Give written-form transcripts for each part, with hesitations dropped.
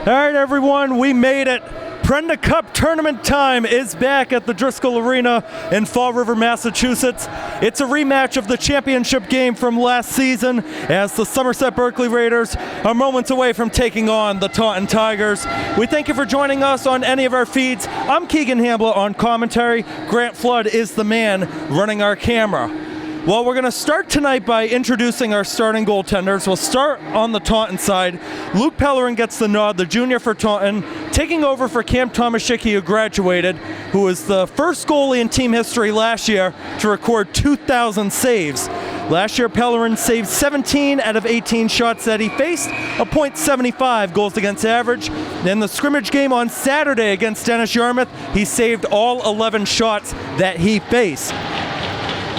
All right, everyone, we made it. Prenda Cup tournament time is back at the Driscoll Arena in Fall River, Massachusetts. It's a rematch of the championship game from last season as the Somerset Berkley Raiders are moments away from taking on the Taunton Tigers. We thank you for joining us on any of our feeds. I'm Keegan Hambla on commentary. Grant Flood is the man running our camera. Well, we're going to start tonight by introducing our starting goaltenders. We'll start on the Taunton side. Luke Pellerin gets the nod, the junior for Taunton, taking over for Cam Tomaszczyk, who graduated, who was the first goalie in team history last year to record 2,000 saves. Last year, Pellerin saved 17 out of 18 shots that he faced, a .75 goals against average. In the scrimmage game on Saturday against Dennis Yarmouth, he saved all 11 shots that he faced.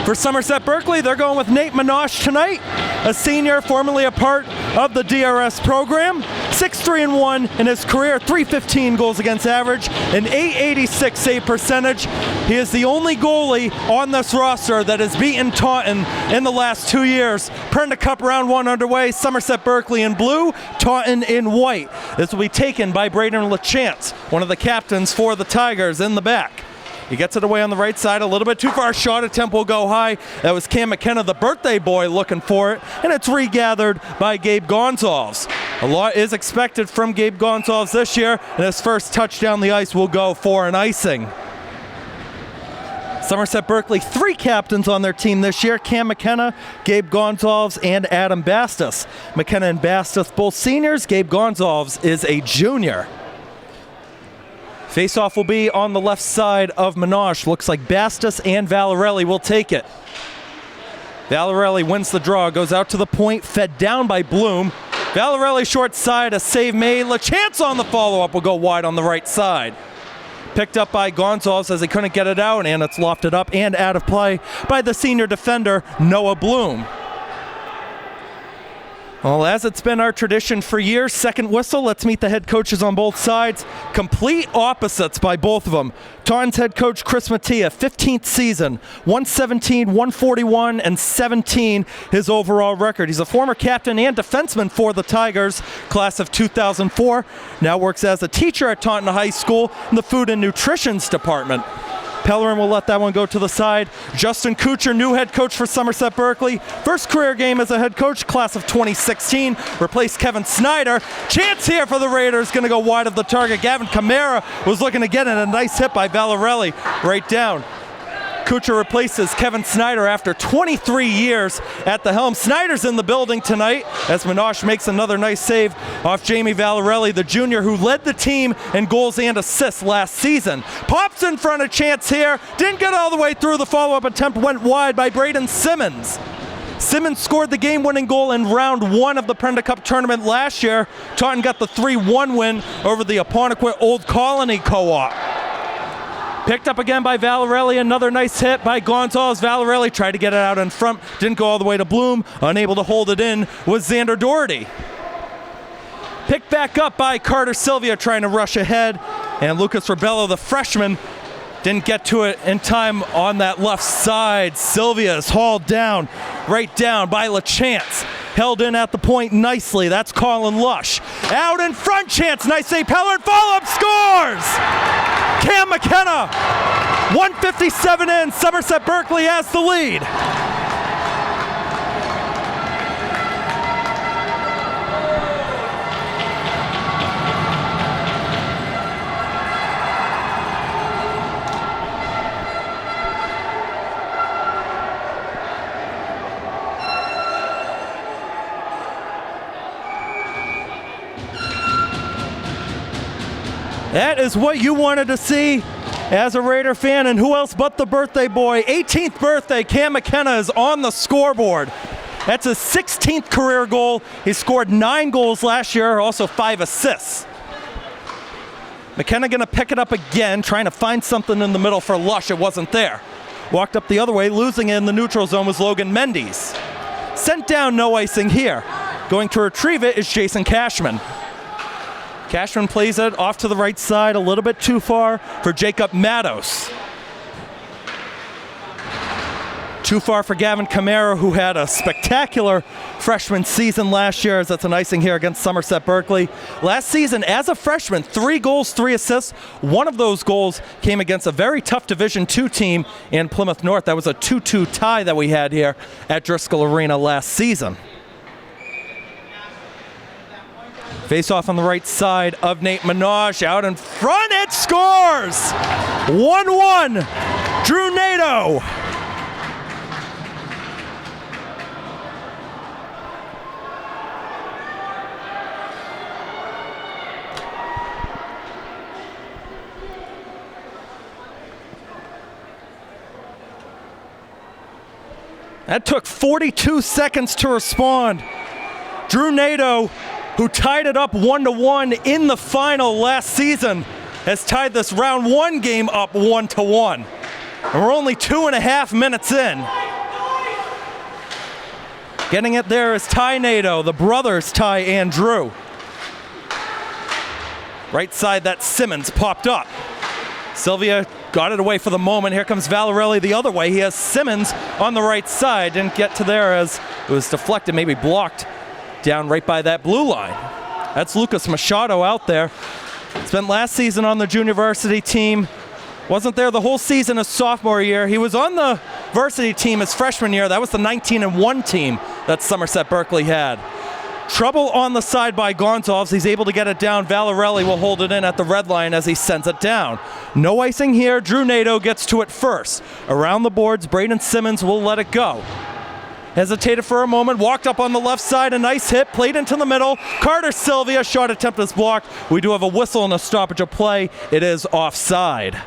For Somerset Berkley, they're going with Nate Minosh tonight, a senior formerly a part of the DRS program. 6-3-1 in his career, .315 goals against average, an .886 save percentage. He is the only goalie on this roster that has beaten Taunton in the last 2 years. Prenda Cup round 1 underway, Somerset Berkley in blue, Taunton in white. This will be taken by Braden LaChance, one of the captains for the Tigers, in the back. He gets it away on the right side, a little bit too far. Shot attempt will go high. That was Cam McKenna, the birthday boy, looking for it, and it's regathered by Gabe Gonzalez. A lot is expected from Gabe Gonzalez this year, and his first touch down the ice will go for an icing. Somerset Berkley, 3 captains on their team this year: Cam McKenna, Gabe Gonzalez, and Adam Bastos. McKenna and Bastos both seniors. Gabe Gonzalez is a junior. Face-off will be on the left side of Minosh. Looks like Bastos and Valarelli will take it. Valarelli wins the draw, goes out to the point, fed down by Bloom. Valarelli short side, a save made. LaChance on the follow-up will go wide on the right side. Picked up by Gonzalez as he couldn't get it out, and it's lofted up and out of play by the senior defender, Noah Bloom. Well, as it's been our tradition for years, second whistle, let's meet the head coaches on both sides. Complete opposites by both of them. Taunton's head coach, Chris Mattia, 15th season, 117, 141, and 17 his overall record. He's a former captain and defenseman for the Tigers, class of 2004. Now works as a teacher at Taunton High School in the food and nutrition department. Pellerin will let that one go to the side. Justin Kuchar, new head coach for Somerset Berkley. First career game as a head coach, class of 2016. Replaced Kevin Snyder. Chance here for the Raiders, going to go wide of the target. Gavin Camara was looking to get in, a nice hit by Valarelli right down. Kuchar replaces Kevin Snyder after 23 years at the helm. Snyder's in the building tonight as Minosh makes another nice save off Jamie Valarelli, the junior who led the team in goals and assists last season. Pops in front of Chance here. Didn't get all the way through. The follow-up attempt went wide by Braden Simmons. Simmons scored the game-winning goal in round 1 of the Prenda Cup tournament last year. Taunton got the 3-1 win over the Apponequet Old Colony Co-op. Picked up again by Valarelli, another nice hit by Gonzalez. Valarelli tried to get it out in front, didn't go all the way to Bloom. Unable to hold it in was Xander Doherty. Picked back up by Carter Sylvia, trying to rush ahead, and Lucas Rebello, the freshman, didn't get to it in time on that left side. Sylvia is hauled down, right down by LaChance. Held in at the point nicely. That's Colin Lush. Out in front, Chance. Nice save. Pellerin follow-up, scores! Cam McKenna. 1:57 in. Somerset Berkley has the lead. That is what you wanted to see as a Raider fan, and who else but the birthday boy. 18th birthday, Cam McKenna is on the scoreboard. That's his 16th career goal. He scored 9 goals last year, also 5 assists. McKenna gonna pick it up again, trying to find something in the middle for Lush. It wasn't there. Walked up the other way, losing it in the neutral zone was Logan Mendes. Sent down, no icing here. Going to retrieve it is Jason Cashman. Cashman plays it off to the right side, a little bit too far for Jacob Matos. Too far for Gavin Kamara, who had a spectacular freshman season last year, as that's an icing here against Somerset Berkley. Last season, as a freshman, 3 goals, 3 assists. One of those goals came against a very tough Division II team in Plymouth North. That was a 2-2 tie that we had here at Driscoll Arena last season. Face-off on the right side of Nate Minaj, out in front, it scores! 1-1, Drew Nato. That took 42 seconds to respond. Drew Nato, who tied it up 1-1 in the final last season, has tied this round 1 game up 1-1. And we're only 2.5 minutes in. Getting it there is Ty Nato, the brothers Ty and Drew. Right side, that Simmons popped up. Sylvia got it away for the moment. Here comes Valarelli the other way. He has Simmons on the right side. Didn't get to there as it was deflected, maybe blocked down right by that blue line. That's Lucas Machado out there. Spent last season on the junior varsity team. Wasn't there the whole season his sophomore year. He was on the varsity team his freshman year. That was the 19-1 team that Somerset Berkley had. Trouble on the side by Gonzalez. He's able to get it down. Valarelli will hold it in at the red line as he sends it down. No icing here. Drew Nato gets to it first. Around the boards, Braden Simmons will let it go. Hesitated for a moment, walked up on the left side, a nice hit, played into the middle. Carter Sylvia, shot attempt is blocked. We do have a whistle and a stoppage of play. It is offside.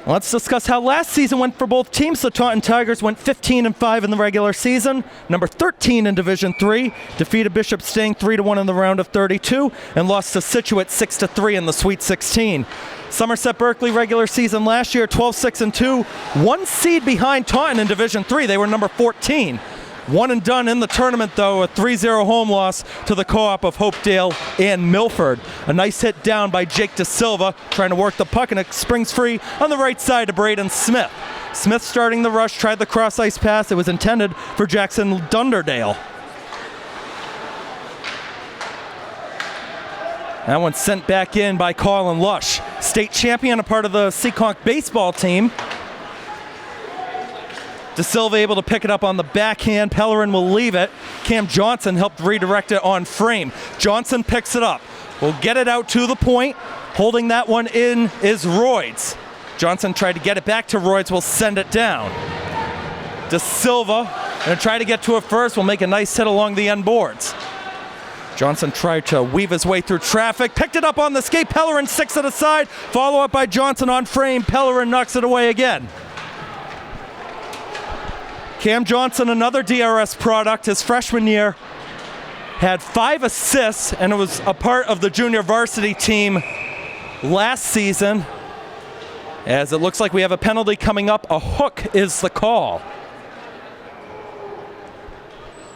Let's discuss how last season went for both teams. The Taunton Tigers went 15-5 in the regular season, number 13 in Division III, defeated Bishop Sting 3-1 in the round of 32, and lost to Scituate 6-3 in the Sweet 16. Somerset Berkley regular season last year, 12-6-2, 1 seed behind Taunton in Division III. They were number 14. One and done in the tournament, though, a 3-0 home loss to the co-op of Hopedale and Milford. A nice hit down by Jake De Silva, trying to work the puck, and it springs free on the right side to Braden Smith. Smith starting the rush, tried the cross-ice pass. It was intended for Jackson Dunderdale. That one sent back in by Colin Lush. State champion, a part of the Seekonk baseball team. De Silva able to pick it up on the backhand. Pellerin will leave it. Cam Johnson helped redirect it on frame. Johnson picks it up. Will get it out to the point. Holding that one in is Royds. Johnson tried to get it back to Royds. Will send it down. De Silva going to try to get to it first. Will make a nice hit along the end boards. Johnson tried to weave his way through traffic. Picked it up on the skate. Pellerin sticks it aside. Follow up by Johnson on frame. Pellerin knocks it away again. Cam Johnson, another DRS product, his freshman year, had 5 assists, and it was a part of the junior varsity team last season. As it looks like we have a penalty coming up, a hook is the call.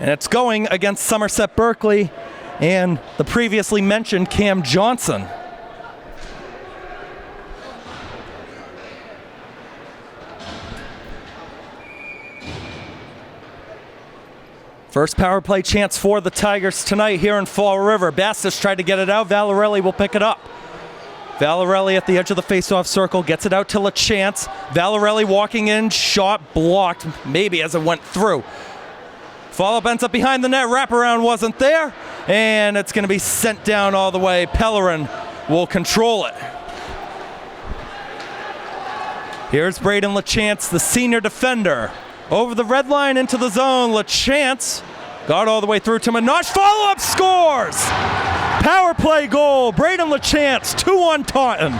And it's going against Somerset Berkley and the previously mentioned Cam Johnson. First power play chance for the Tigers tonight here in Fall River. Bastis tried to get it out. Valarelli will pick it up. Valarelli at the edge of the face-off circle, gets it out to LaChance. Valarelli walking in, shot blocked, maybe as it went through. Follow-up ends up behind the net. Wraparound wasn't there, and it's going to be sent down all the way. Pellerin will control it. Here's Braden LaChance, the senior defender. Over the red line into the zone. LaChance got all the way through to Minaj. Follow-up scores! Power play goal. Braden LaChance, 2-1 Taunton.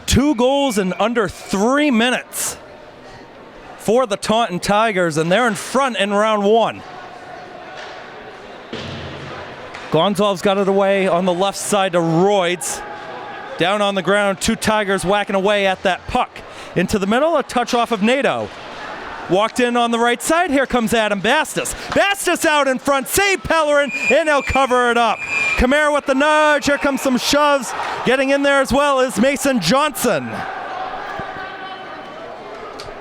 Two goals in under 3 minutes for the Taunton Tigers, and they're in front in round one. Gonzalez got it away on the left side to Royds. Down on the ground, two Tigers whacking away at that puck. Into the middle, a touch off of Nato. Walked in on the right side, here comes Adam Bastis. Bastis out in front, save Pellerin, and he'll cover it up. Kamara with the nudge, here comes some shoves. Getting in there as well is Mason Johnson.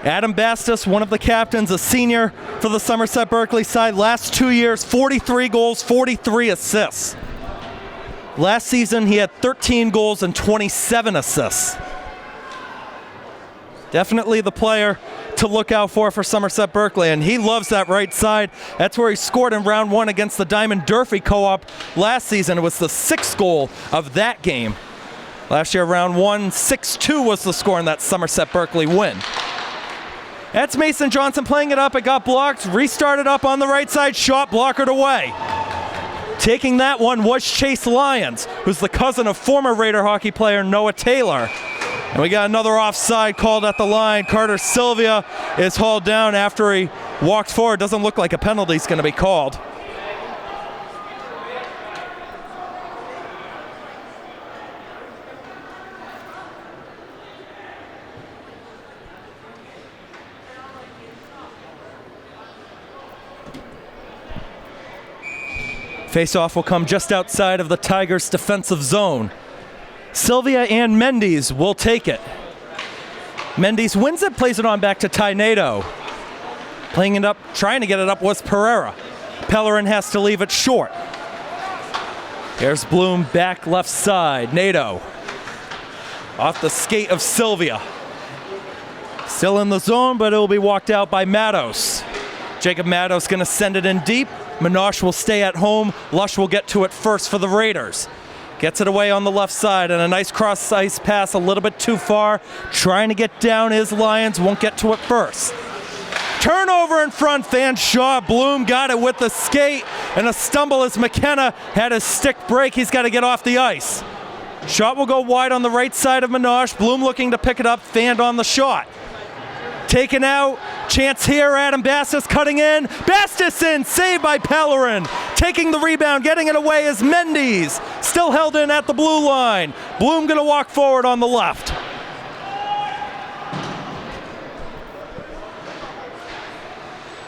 Adam Bastis, one of the captains, a senior for the Somerset Berkley side. Last 2 years, 43 goals, 43 assists. Last season, he had 13 goals and 27 assists. Definitely the player to look out for Somerset Berkley, and he loves that right side. That's where he scored in round one against the Diamond Durfee co-op last season. It was the 6th goal of that game. Last year, round one, 6-2 was the score in that Somerset Berkley win. That's Mason Johnson playing it up. It got blocked, restarted up on the right side, shot blockered away. Taking that one was Chase Lyons, who's the cousin of former Raider hockey player Noah Taylor. And we got another offside called at the line. Carter Sylvia is hauled down after he walked forward. Doesn't look like a penalty is going to be called. Face-off will come just outside of the Tigers' defensive zone. Sylvia and Mendes will take it. Mendes wins it, plays it on back to Ty Nato. Playing it up, trying to get it up was Pereira. Pellerin has to leave it short. Here's Bloom back left side. Nato off the skate of Sylvia. Still in the zone, but it will be walked out by Matos. Jacob Matos going to send it in deep. Minosh will stay at home. Lush will get to it first for the Raiders. Gets it away on the left side, and a nice cross-ice pass a little bit too far. Trying to get down is Lyons, won't get to it first. Turnover in front, Van Shaw. Bloom got it with the skate, and a stumble as McKenna had his stick break. He's got to get off the ice. Shot will go wide on the right side of Minosh. Bloom looking to pick it up, fanned on the shot. Taken out, chance here, Adam Bastis cutting in. Bastis in, saved by Pellerin. Taking the rebound, getting it away is Mendes. Still held in at the blue line. Bloom gonna walk forward on the left.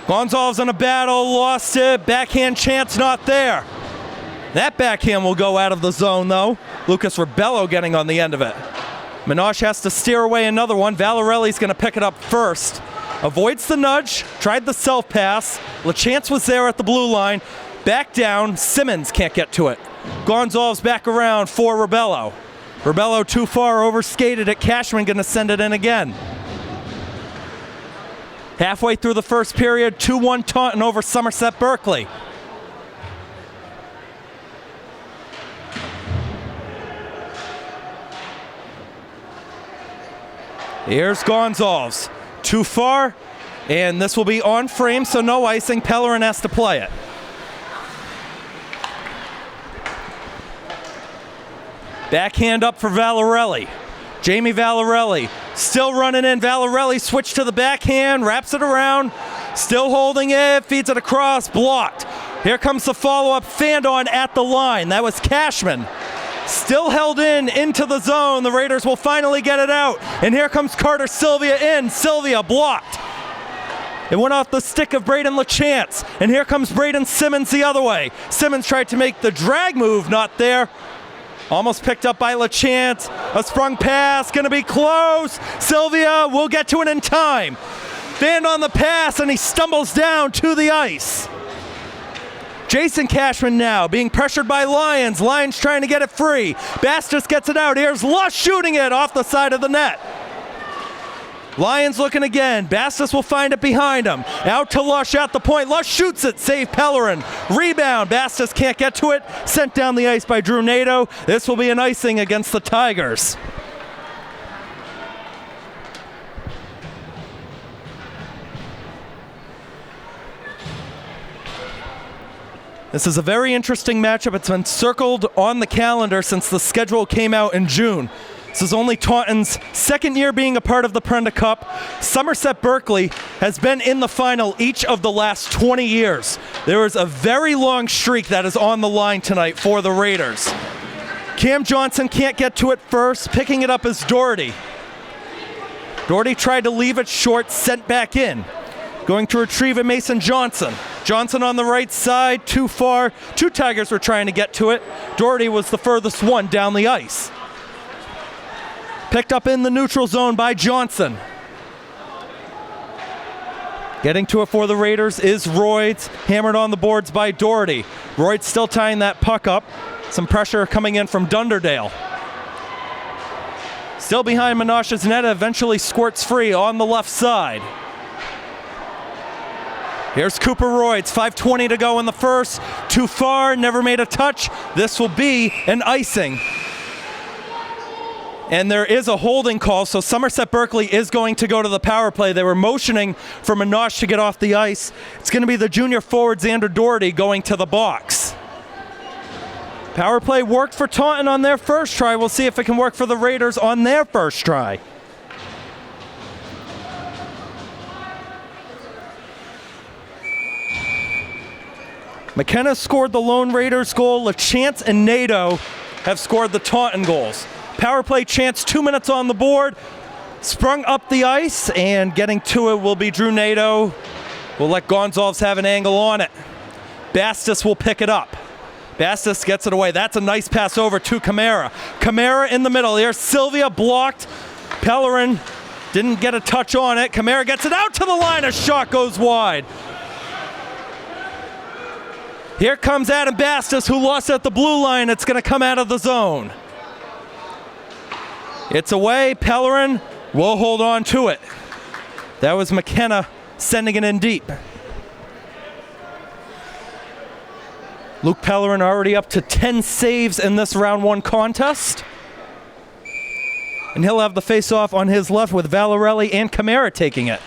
Gonzalez in a battle, lost it. Backhand chance not there. That backhand will go out of the zone though. Lucas Rebello getting on the end of it. Minosh has to steer away another one. Valarelli's going to pick it up first. Avoids the nudge, tried the self-pass. LaChance was there at the blue line. Back down, Simmons can't get to it. Gonzalez back around for Rebello. Rebello too far, overskated it. Cashman going to send it in again. Halfway through the first period, 2-1 Taunton over Somerset Berkley. Here's Gonzalez. Too far, and this will be on frame, so no icing. Pellerin has to play it. Backhand up for Valarelli. Jamie Valarelli still running in. Valarelli switched to the backhand, wraps it around, still holding it, feeds it across, blocked. Here comes the follow-up, fanned on at the line. That was Cashman. Still held in into the zone. The Raiders will finally get it out. And here comes Carter Sylvia in. Sylvia blocked. It went off the stick of Braden LaChance. And here comes Braden Simmons the other way. Simmons tried to make the drag move, not there. Almost picked up by LaChance. A sprung pass, gonna be close. Sylvia will get to it in time. Fanned on the pass, and he stumbles down to the ice. Jason Cashman now being pressured by Lyons. Lyons trying to get it free. Bastis gets it out. Here's Lush shooting it off the side of the net. Lyons looking again. Bastis will find it behind him. Out to Lush at the point. Lush shoots it. Save Pellerin. Rebound. Bastis can't get to it. Sent down the ice by Drew Nato. This will be an icing against the Tigers. This is a very interesting matchup. It's been circled on the calendar since the schedule came out in June. This is only Taunton's second year being a part of the Prenda Cup. Somerset Berkley has been in the final each of the last 20 years. There is a very long streak that is on the line tonight for the Raiders. Cam Johnson can't get to it first. Picking it up is Doherty. Doherty tried to leave it short, sent back in. Going to retrieve it, Mason Johnson. Johnson on the right side, too far. Two Tigers were trying to get to it. Doherty was the furthest one down the ice. Picked up in the neutral zone by Johnson. Getting to it for the Raiders is Royds, hammered on the boards by Doherty. Royds still tying that puck up. Some pressure coming in from Dunderdale. Still behind Menashe's net, eventually squirts free on the left side. Here's Cooper Royds, 5:20 to go in the first. Too far, never made a touch. This will be an icing. And there is a holding call, so Somerset Berkley is going to go to the power play. They were motioning for Menashe to get off the ice. It's going to be the junior forward, Xander Doherty, going to the box. Power play worked for Taunton on their first try. We'll see if it can work for the Raiders on their first try. McKenna scored the lone Raiders goal. LaChance and Nadeau have scored the Taunton goals. Power play chance, 2 minutes on the board. Sprung up the ice, and getting to it will be Drew Nadeau. We'll let Gonzalez have an angle on it. Bastos will pick it up. Bastos gets it away. That's a nice pass over to Camara. Camara in the middle. Here's Sylvia, blocked. Pellerin didn't get a touch on it. Camara gets it out to the line. A shot goes wide. Here comes Adam Bastos, who lost at the blue line. It's going to come out of the zone. It's away. Pellerin will hold on to it. That was McKenna sending it in deep. Luke Pellerin already up to 10 saves in this round one contest. And he'll have the face-off on his left with Valarelli and Camara taking it.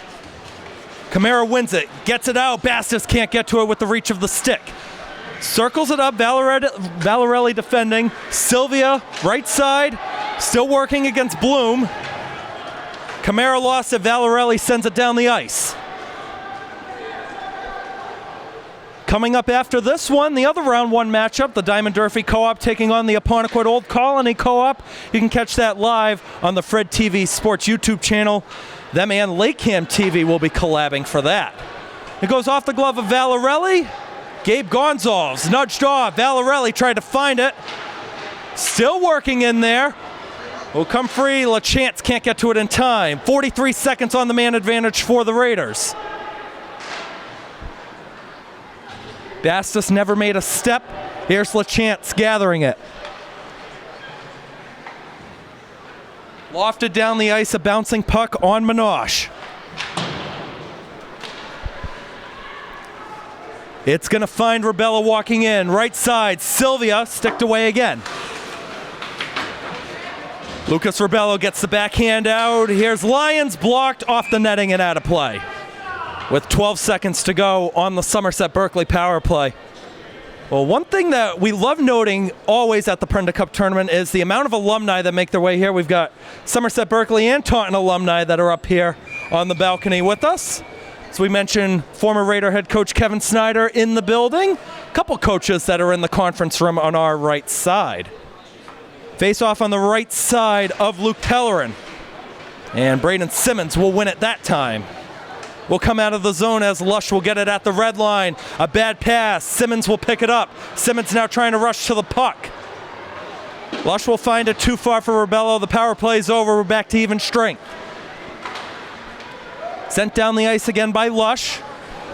Camara wins it, gets it out. Bastos can't get to it with the reach of the stick. Circles it up, Valarelli defending. Sylvia, right side, still working against Bloom. Camara lost it, Valarelli sends it down the ice. Coming up after this one, the other round one matchup, the Diamond Durfee Co-op taking on the Apponequet Old Colony Co-op. You can catch that live on the Fred TV Sports YouTube channel. Them and Lakeham TV will be collabing for that. It goes off the glove of Valarelli. Gabe Gonzalez nudged off. Valarelli tried to find it. Still working in there. Will come free. LaChance can't get to it in time. 43 seconds on the man advantage for the Raiders. Bastos never made a step. Here's LaChance gathering it. Lofted down the ice, a bouncing puck on Menashe. It's going to find Rebella walking in. Right side, Sylvia sticked away again. Lucas Rebello gets the backhand out. Here's Lyons, blocked off the netting and out of play. With 12 seconds to go on the Somerset Berkley power play. Well, one thing that we love noting always at the Prenda Cup tournament is the amount of alumni that make their way here. We've got Somerset Berkley and Taunton alumni that are up here on the balcony with us. So we mentioned former Raider head coach Kevin Snyder in the building. A couple coaches that are in the conference room on our right side. Face off on the right side of Luke Pellerin. And Braden Simmons will win it that time. Will come out of the zone as Lush will get it at the red line. A bad pass. Simmons will pick it up. Simmons now trying to rush to the puck. Lush will find it too far for Rebello. The power play's over. We're back to even strength. Sent down the ice again by Lush.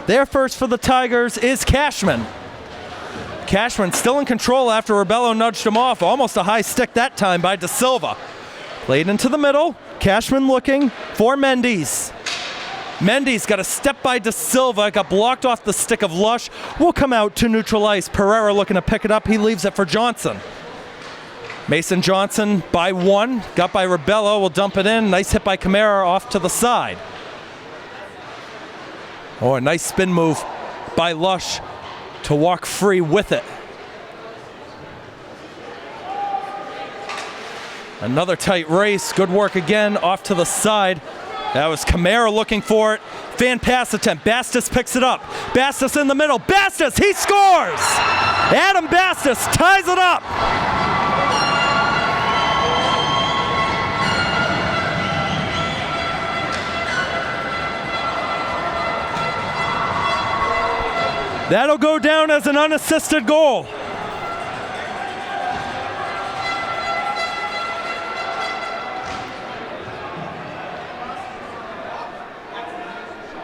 There first for the Tigers is Cashman. Cashman still in control after Rebello nudged him off. Almost a high stick that time by De Silva. Played into the middle. Cashman looking for Mendes. Mendes got a step by De Silva. Got blocked off the stick of Lush. Will come out to neutral ice. Pereira looking to pick it up. He leaves it for Johnson. Mason Johnson by one. Got by Rebello. Will dump it in. Nice hit by Camara off to the side. Oh, a nice spin move by Lush to walk free with it. Another tight race. Good work again. Off to the side. That was Camara looking for it. Fan pass attempt. Bastos picks it up. Bastos in the middle. Bastos, he scores! Adam Bastos ties it up. That'll go down as an unassisted goal.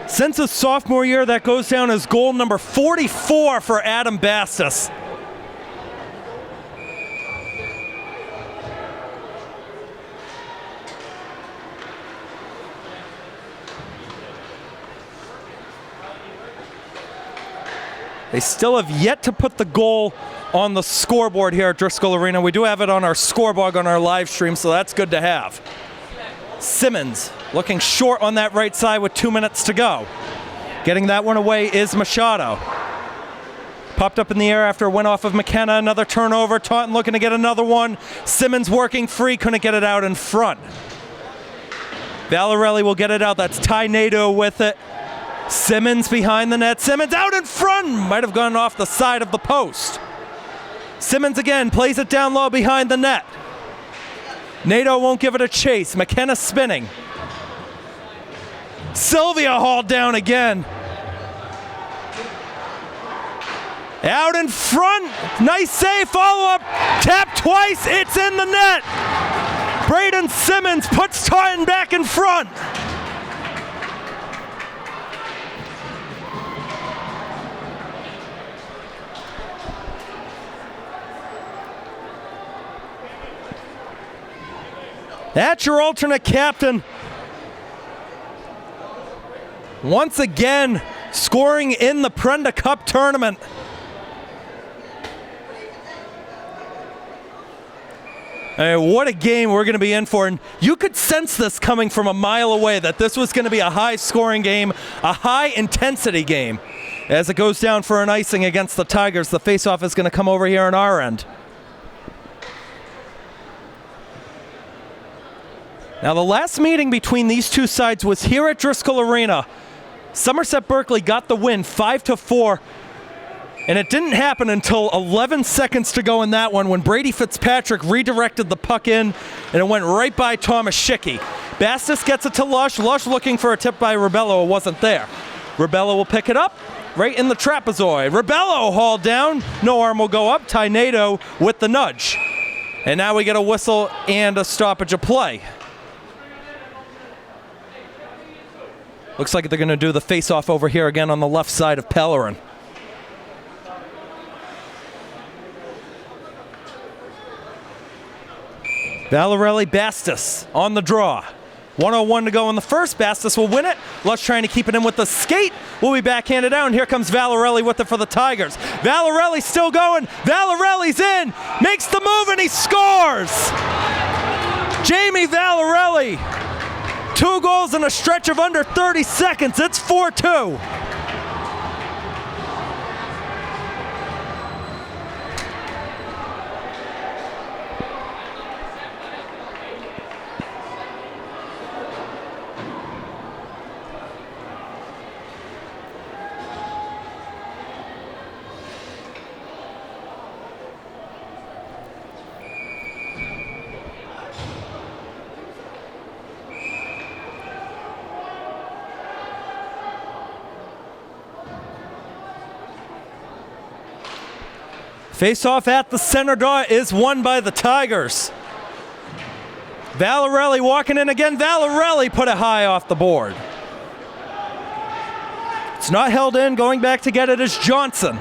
Since his sophomore year, that goes down as goal number 44 for Adam Bastos. They still have yet to put the goal on the scoreboard here at Driscoll Arena. We do have it on our scoreboard on our live stream, so that's good to have. Simmons looking short on that right side with 2 minutes to go. Getting that one away is Machado. Popped up in the air after a win off of McKenna. Another turnover. Taunton looking to get another one. Simmons working free. Couldn't get it out in front. Valarelli will get it out. That's Ty Nadeau with it. Simmons behind the net. Simmons out in front. Might have gone off the side of the post. Simmons again plays it down low behind the net. Nadeau won't give it a chase. McKenna spinning. Sylvia hauled down again. Out in front. Nice save. Follow-up. Tap twice. It's in the net. Braden Simmons puts Taunton back in front. That's your alternate captain. Once again, scoring in the Prenda Cup tournament. What a game we're going to be in for. And you could sense this coming from a mile away, that this was going to be a high-scoring game, a high-intensity game. As it goes down for an icing against the Tigers, the face-off is going to come over here on our end. Now, the last meeting between these two sides was here at Driscoll Arena. Somerset Berkley got the win 5-4, and it didn't happen until 11 seconds to go in that one when Brady Fitzpatrick redirected the puck in, and it went right by Thomas Schicky. Bastos gets it to Lush. Lush looking for a tip by Rebello. It wasn't there. Rebello will pick it up right in the trapezoid. Rebello hauled down. No arm will go up. Ty Nadeau with the nudge. And now we get a whistle and a stoppage of play. Looks like they're going to do the face-off over here again on the left side of Pellerin. Valarelli Bastos on the draw. 1:01 to go in the first. Bastos will win it. Lush trying to keep it in with the skate. Will be backhanded out, and here comes Valarelli with it for the Tigers. Valarelli still going. Valarelli's in. Makes the move, and he scores! Jamie Valarelli. 2 goals in a stretch of under 30 seconds. It's 4-2. Face-off at the center dot is won by the Tigers. Valarelli walking in again. Valarelli put it high off the board. It's not held in. Going back to get it is Johnson.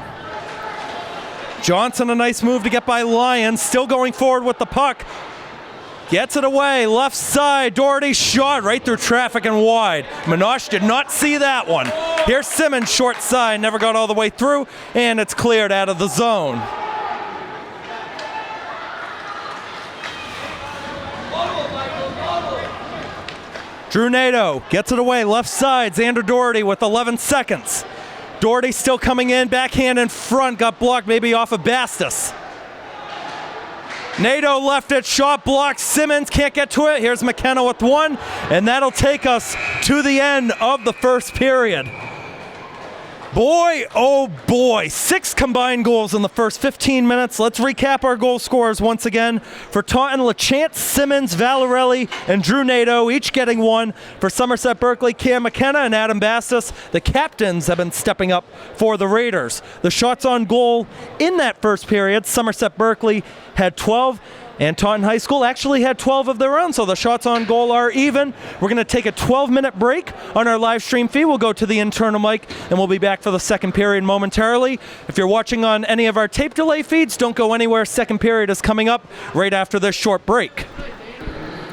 Johnson, a nice move to get by Lyons. Still going forward with the puck. Gets it away. Left side. Doherty shot right through traffic and wide. Minosh did not see that one. Here's Simmons, short side. Never got all the way through. And it's cleared out of the zone. Drew Nadeau gets it away, left side, Xander Doherty with 11 seconds. Doherty still coming in, backhand in front, got blocked maybe off of Bastos. Nadeau left it, shot blocked, Simmons can't get to it. Here's McKenna with one, and that'll take us to the end of the first period. Boy, oh boy, 6 combined goals in the first 15 minutes. Let's recap our goal scorers once again. For Taunton, LaChance, Simmons, Valarelli, and Drew Nadeau, each getting one. For Somerset Berkley, Cam McKenna and Adam Bastos, the captains have been stepping up for the Raiders. The shots on goal in that first period, Somerset Berkley had 12, and Taunton High School actually had 12 of their own, so the shots on goal are even. We're going to take a 12-minute break on our live stream feed. We'll go to the internal mic, and we'll be back for the second period momentarily. If you're watching on any of our tape delay feeds, don't go anywhere. Second period is coming up right after this short break.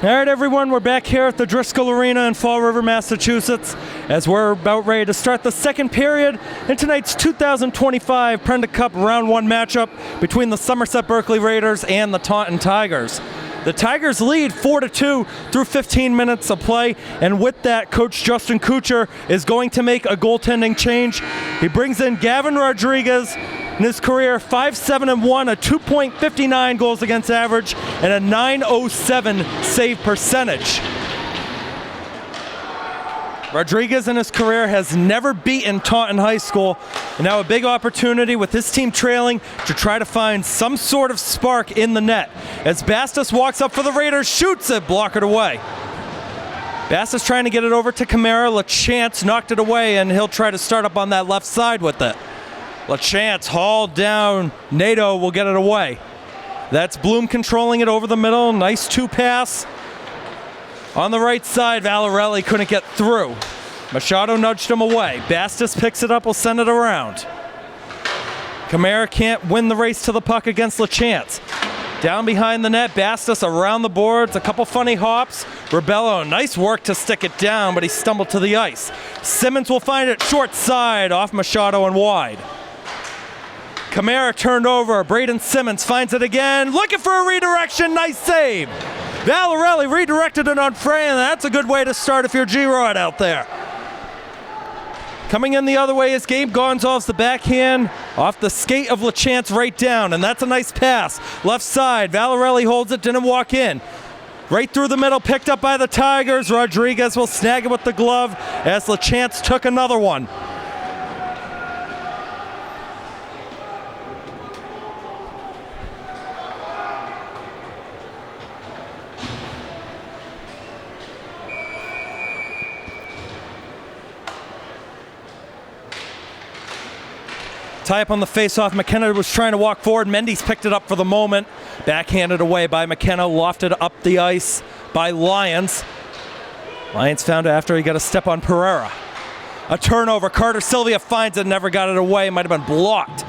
All right, everyone, we're back here at the Driscoll Arena in Fall River, Massachusetts, as we're about ready to start the second period in tonight's 2025 Prenda Cup Round 1 matchup between the Somerset Berkley Raiders and the Taunton Tigers. The Tigers lead 4-2 through 15 minutes of play, and with that, Coach Justin Kuchar is going to make a goaltending change. He brings in Gavin Rodriguez. In his career, 5-7-1, a 2.59 goals against average, and a .907 save percentage. Rodriguez in his career has never beaten Taunton High School, and now a big opportunity with his team trailing to try to find some sort of spark in the net. As Bastos walks up for the Raiders, shoots it, blockered away. Bastos trying to get it over to Camara. LaChance knocked it away, and he'll try to start up on that left side with it. LaChance hauled down. Nadeau will get it away. That's Bloom controlling it over the middle. Nice 2-pass. On the right side, Valarelli couldn't get through. Machado nudged him away. Bastos picks it up, will send it around. Camara can't win the race to the puck against LaChance. Down behind the net, Bastos around the boards, a couple funny hops. Rebello, nice work to stick it down, but he stumbled to the ice. Simmons will find it short side, off Machado and wide. Camara turned over. Braden Simmons finds it again. Looking for a redirection. Nice save. Valarelli redirected it on Frey, and that's a good way to start if you're G-Rod out there. Coming in the other way is Gabe Gonzalez, the backhand off the skate of LaChance right down, and that's a nice pass. Left side, Valarelli holds it, didn't walk in. Right through the middle, picked up by the Tigers. Rodriguez will snag it with the glove as LaChance took another one. Tie up on the face-off. McKenna was trying to walk forward. Mendes picked it up for the moment. Backhanded away by McKenna. Lofted up the ice by Lyons. Lyons found it after he got a step on Pereira. A turnover. Carter Sylvia finds it. Never got it away. Might have been blocked.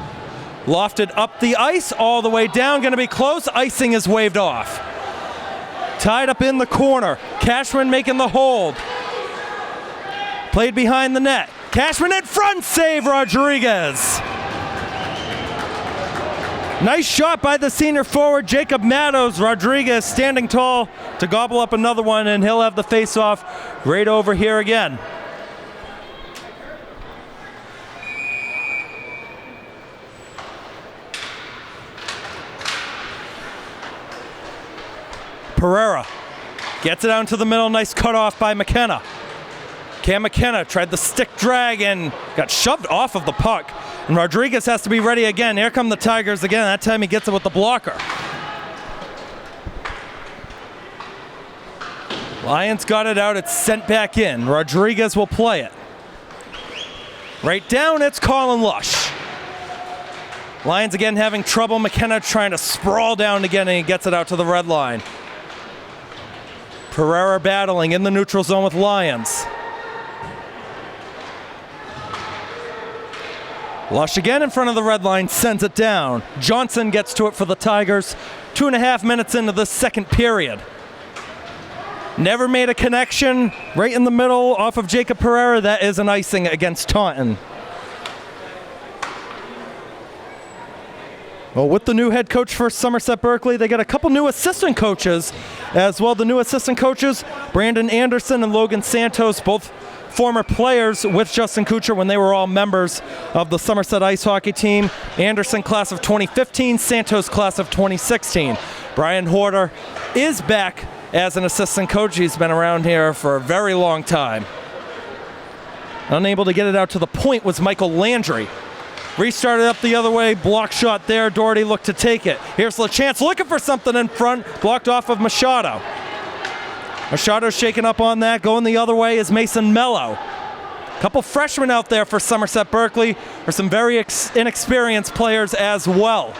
Lofted up the ice. All the way down. Going to be close. Icing is waved off. Tied up in the corner. Cashman making the hold. Played behind the net. Cashman in front. Save Rodriguez. Nice shot by the senior forward, Jacob Mattos. Rodriguez standing tall to gobble up another one, and he'll have the face-off right over here again. Pereira gets it down to the middle. Nice cutoff by McKenna. Cam McKenna tried the stick drag and got shoved off of the puck. And Rodriguez has to be ready again. Here come the Tigers again. That time he gets it with the blocker. Lions got it out. It's sent back in. Rodriguez will play it. Right down, it's Colin Lush. Lions again having trouble. McKenna trying to sprawl down again, and he gets it out to the red line. Pereira battling in the neutral zone with Lions. Lush again in front of the red line, sends it down. Johnson gets to it for the Tigers. 2.5 minutes into the second period. Never made a connection. Right in the middle off of Jacob Pereira. That is an icing against Taunton. Well, with the new head coach for Somerset Berkley, they got a couple new assistant coaches as well. The new assistant coaches, Brandon Anderson and Logan Santos, both former players with Justin Kuchar when they were all members of the Somerset ice hockey team. Anderson, class of 2015, Santos, class of 2016. Brian Horter is back as an assistant coach. He's been around here for a very long time. Unable to get it out to the point was Michael Landry. Restarted up the other way, block shot there. Doherty looked to take it. Here's LaChance looking for something in front, blocked off of Machado. Machado's shaking up on that. Going the other way is Mason Mello. Couple freshmen out there for Somerset Berkley. There's some very inexperienced players as well.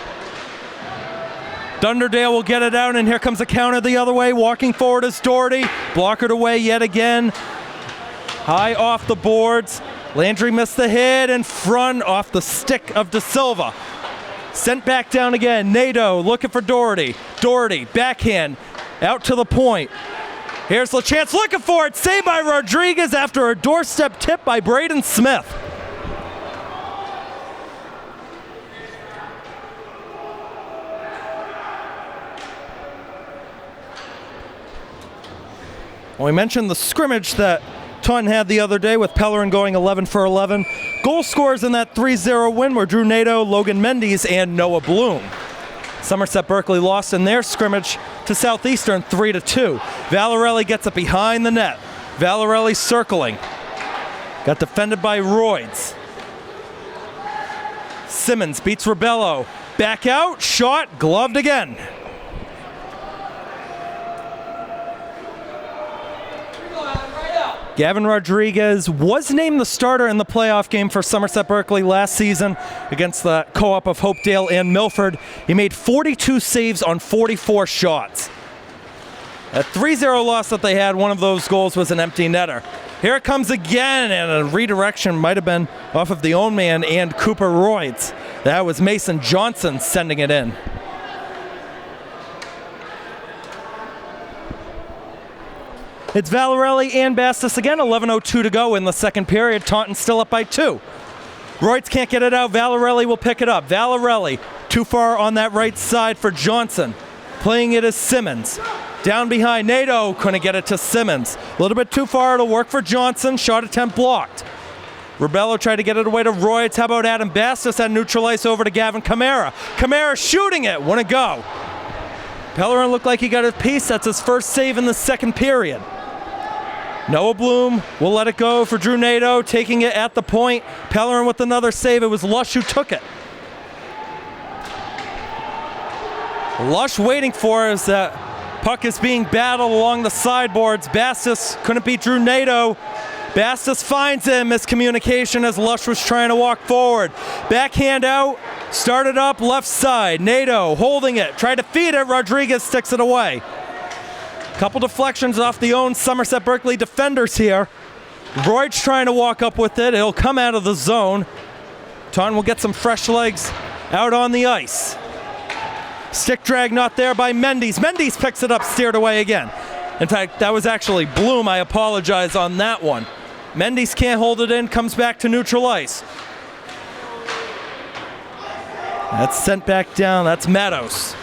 Dunderdale will get it out, and here comes a counter the other way. Walking forward is Doherty. Blockered away yet again. High off the boards. Landry missed the hit in front off the stick of De Silva. Sent back down again. Nadeau looking for Doherty. Doherty, backhand, out to the point. Here's LaChance looking for it. Saved by Rodriguez after a doorstep tip by Braden Smith. Well, we mentioned the scrimmage that Taunton had the other day with Pellerin going 11 for 11. Goal scorers in that 3-0 win were Drew Nadeau, Logan Mendes, and Noah Bloom. Somerset Berkley lost in their scrimmage to Southeastern 3-2. Valarelli gets it behind the net. Valarelli circling. Got defended by Royds. Simmons beats Rebello. Back out, shot, gloved again. Gavin Rodriguez was named the starter in the playoff game for Somerset Berkley last season against the co-op of Hopedale and Milford. He made 42 saves on 44 shots. A 3-0 loss that they had, one of those goals was an empty netter. Here it comes again, and a redirection might have been off of the own man and Cooper Royds. That was Mason Johnson sending it in. It's Valarelli and Bastos again, 11:02 to go in the second period. Taunton still up by 2. Royds can't get it out. Valarelli will pick it up. Valarelli too far on that right side for Johnson. Playing it as Simmons. Down behind, Nadeau couldn't get it to Simmons. A little bit too far, it'll work for Johnson. Shot attempt blocked. Rebello tried to get it away to Royds. How about Adam Bastos had neutral ice over to Gavin Kamara. Kamara shooting it, wouldn't go. Pellerin looked like he got a piece. That's his first save in the second period. Noah Bloom will let it go for Drew Nadeau, taking it at the point. Pellerin with another save. It was Lush who took it. Lush waiting for as that puck is being battled along the sideboards. Bastos couldn't beat Drew Nadeau. Bastos finds him. Miscommunication as Lush was trying to walk forward. Backhand out, started up left side. Nadeau holding it, tried to feed it. Rodriguez sticks it away. Couple deflections off the own Somerset Berkley defenders here. Royds trying to walk up with it. It'll come out of the zone. Taunton will get some fresh legs out on the ice. Stick drag not there by Mendes. Mendes picks it up, steered away again. In fact, that was actually Bloom. I apologize on that one. Mendes can't hold it in, comes back to neutral ice. That's sent back down. That's Meadows.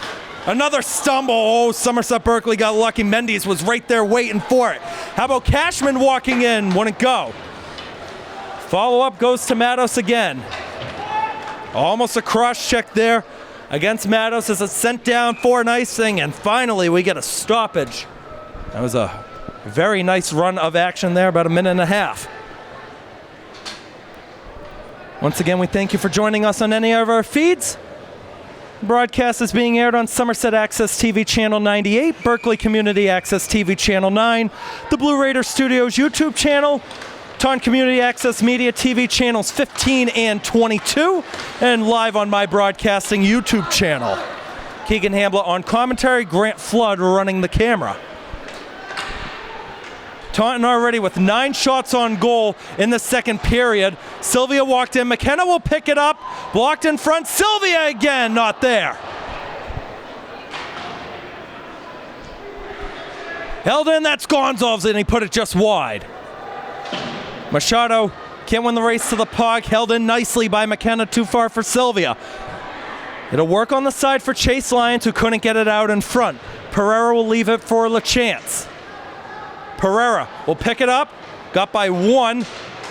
Another stumble. Oh, Somerset Berkley got lucky. Mendes was right there waiting for it. How about Cashman walking in? Wouldn't go. Follow-up goes to Meadows again. Almost a cross-check there against Meadows as it's sent down for an icing, and finally we get a stoppage. That was a very nice run of action there, about a minute and a half. Once again, we thank you for joining us on any of our feeds. Broadcast is being aired on Somerset Access TV Channel 98, Berkley Community Access TV Channel 9, the Blue Raider Studios YouTube channel, Taunton Community Access Media TV Channels 15 and 22, and live on My Broadcasting YouTube channel. Keegan Hambla on commentary, Grant Flood running the camera. Taunton already with 9 shots on goal in the second period. Sylvia walked in. McKenna will pick it up. Blocked in front. Sylvia again, not there. Held in, that's Gonzalez, and he put it just wide. Machado can't win the race to the puck. Held in nicely by McKenna, too far for Sylvia. It'll work on the side for Chase Lyons, who couldn't get it out in front. Pereira will leave it for LaChance. Pereira will pick it up, got by 1.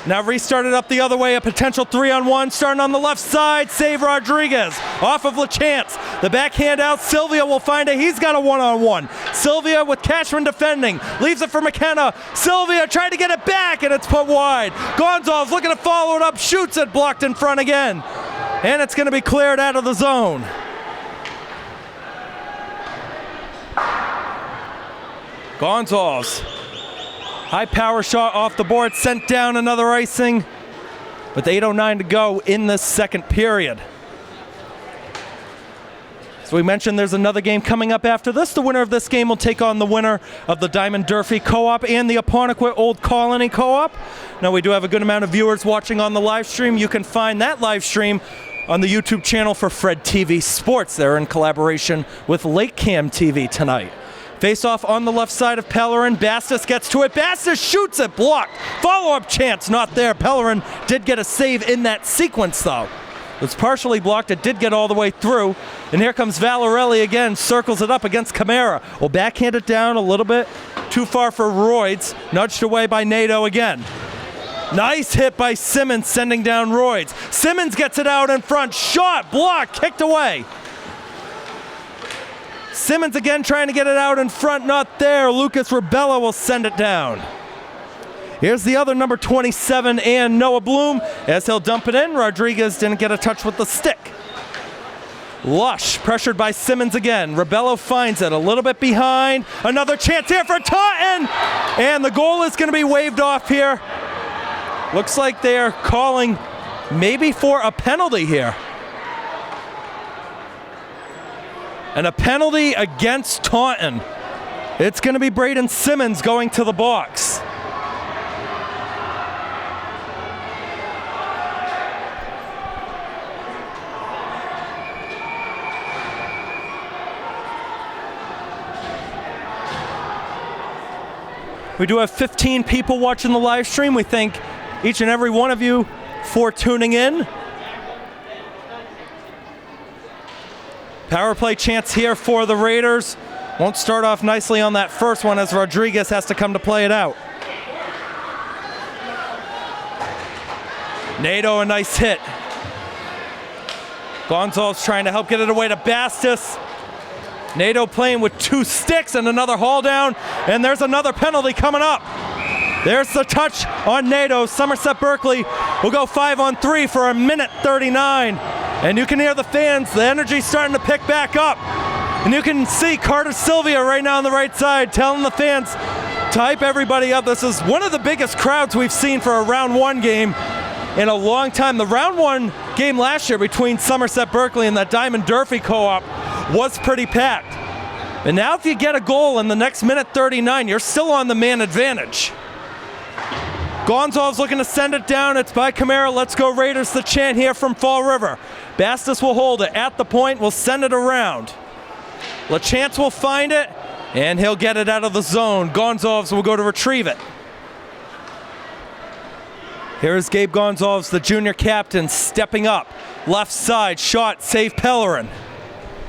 Now restarted up the other way, a potential 3-on-1, starting on the left side, save Rodriguez, off of LaChance. The backhand out, Sylvia will find it, he's got a 1-on-1. Sylvia with Cashman defending, leaves it for McKenna. Sylvia trying to get it back, and it's put wide. Gonzalez looking to follow it up, shoots it, blocked in front again. And it's going to be cleared out of the zone. Gonzalez. High power shot off the board, sent down, another icing with 8:09 to go in this second period. So we mentioned there's another game coming up after this. The winner of this game will take on the winner of the Diamond Durfee Co-op and the Apponequet Old Colony Co-op. Now we do have a good amount of viewers watching on the live stream. You can find that live stream on the YouTube channel for Fred TV Sports. They're in collaboration with Lake Cam TV tonight. Face off on the left side of Pellerin. Bastos gets to it. Bastos shoots it. Blocked. Follow-up chance. Not there. Pellerin did get a save in that sequence, though. It's partially blocked. It did get all the way through. And here comes Valarelli again. Circles it up against Camara. Will backhand it down a little bit. Too far for Royds. Nudged away by Nato again. Nice hit by Simmons, sending down Royds. Simmons gets it out in front. Shot. Blocked. Kicked away. Simmons again trying to get it out in front, not there. Lucas Rebella will send it down. Here's the other number 27 and Noah Bloom as he'll dump it in. Rodriguez didn't get a touch with the stick. Lush pressured by Simmons again. Rebello finds it a little bit behind. Another chance here for Taunton. And the goal is going to be waved off here. Looks like they're calling maybe for a penalty here. And a penalty against Taunton. It's going to be Braden Simmons going to the box. We do have 15 people watching the live stream. We thank each and every one of you for tuning in. Power play chance here for the Raiders. Won't start off nicely on that first one as Rodriguez has to come to play it out. Nato, a nice hit. Gonzalez trying to help get it away to Bastos. Nato playing with two sticks and another haul down, and there's another penalty coming up. There's the touch on Nato. Somerset Berkley will go 5-on-3 for 1:39. And you can hear the fans, the energy starting to pick back up. And you can see Carter Sylvia right now on the right side telling the fans to hype everybody up. This is one of the biggest crowds we've seen for a round one game in a long time. The round one game last year between Somerset Berkley and that Diamond Durfee Co-op was pretty packed. And now if you get a goal in the next 1:39, you're still on the man advantage. Gonzalez looking to send it down. It's by Camara. Let's go Raiders, the chant here from Fall River. Bastos will hold it at the point. We'll send it around. LaChance will find it, and he'll get it out of the zone. Gonzalez will go to retrieve it. Here's Gabe Gonzalez, the junior captain, stepping up. Left side, shot, save Pellerin.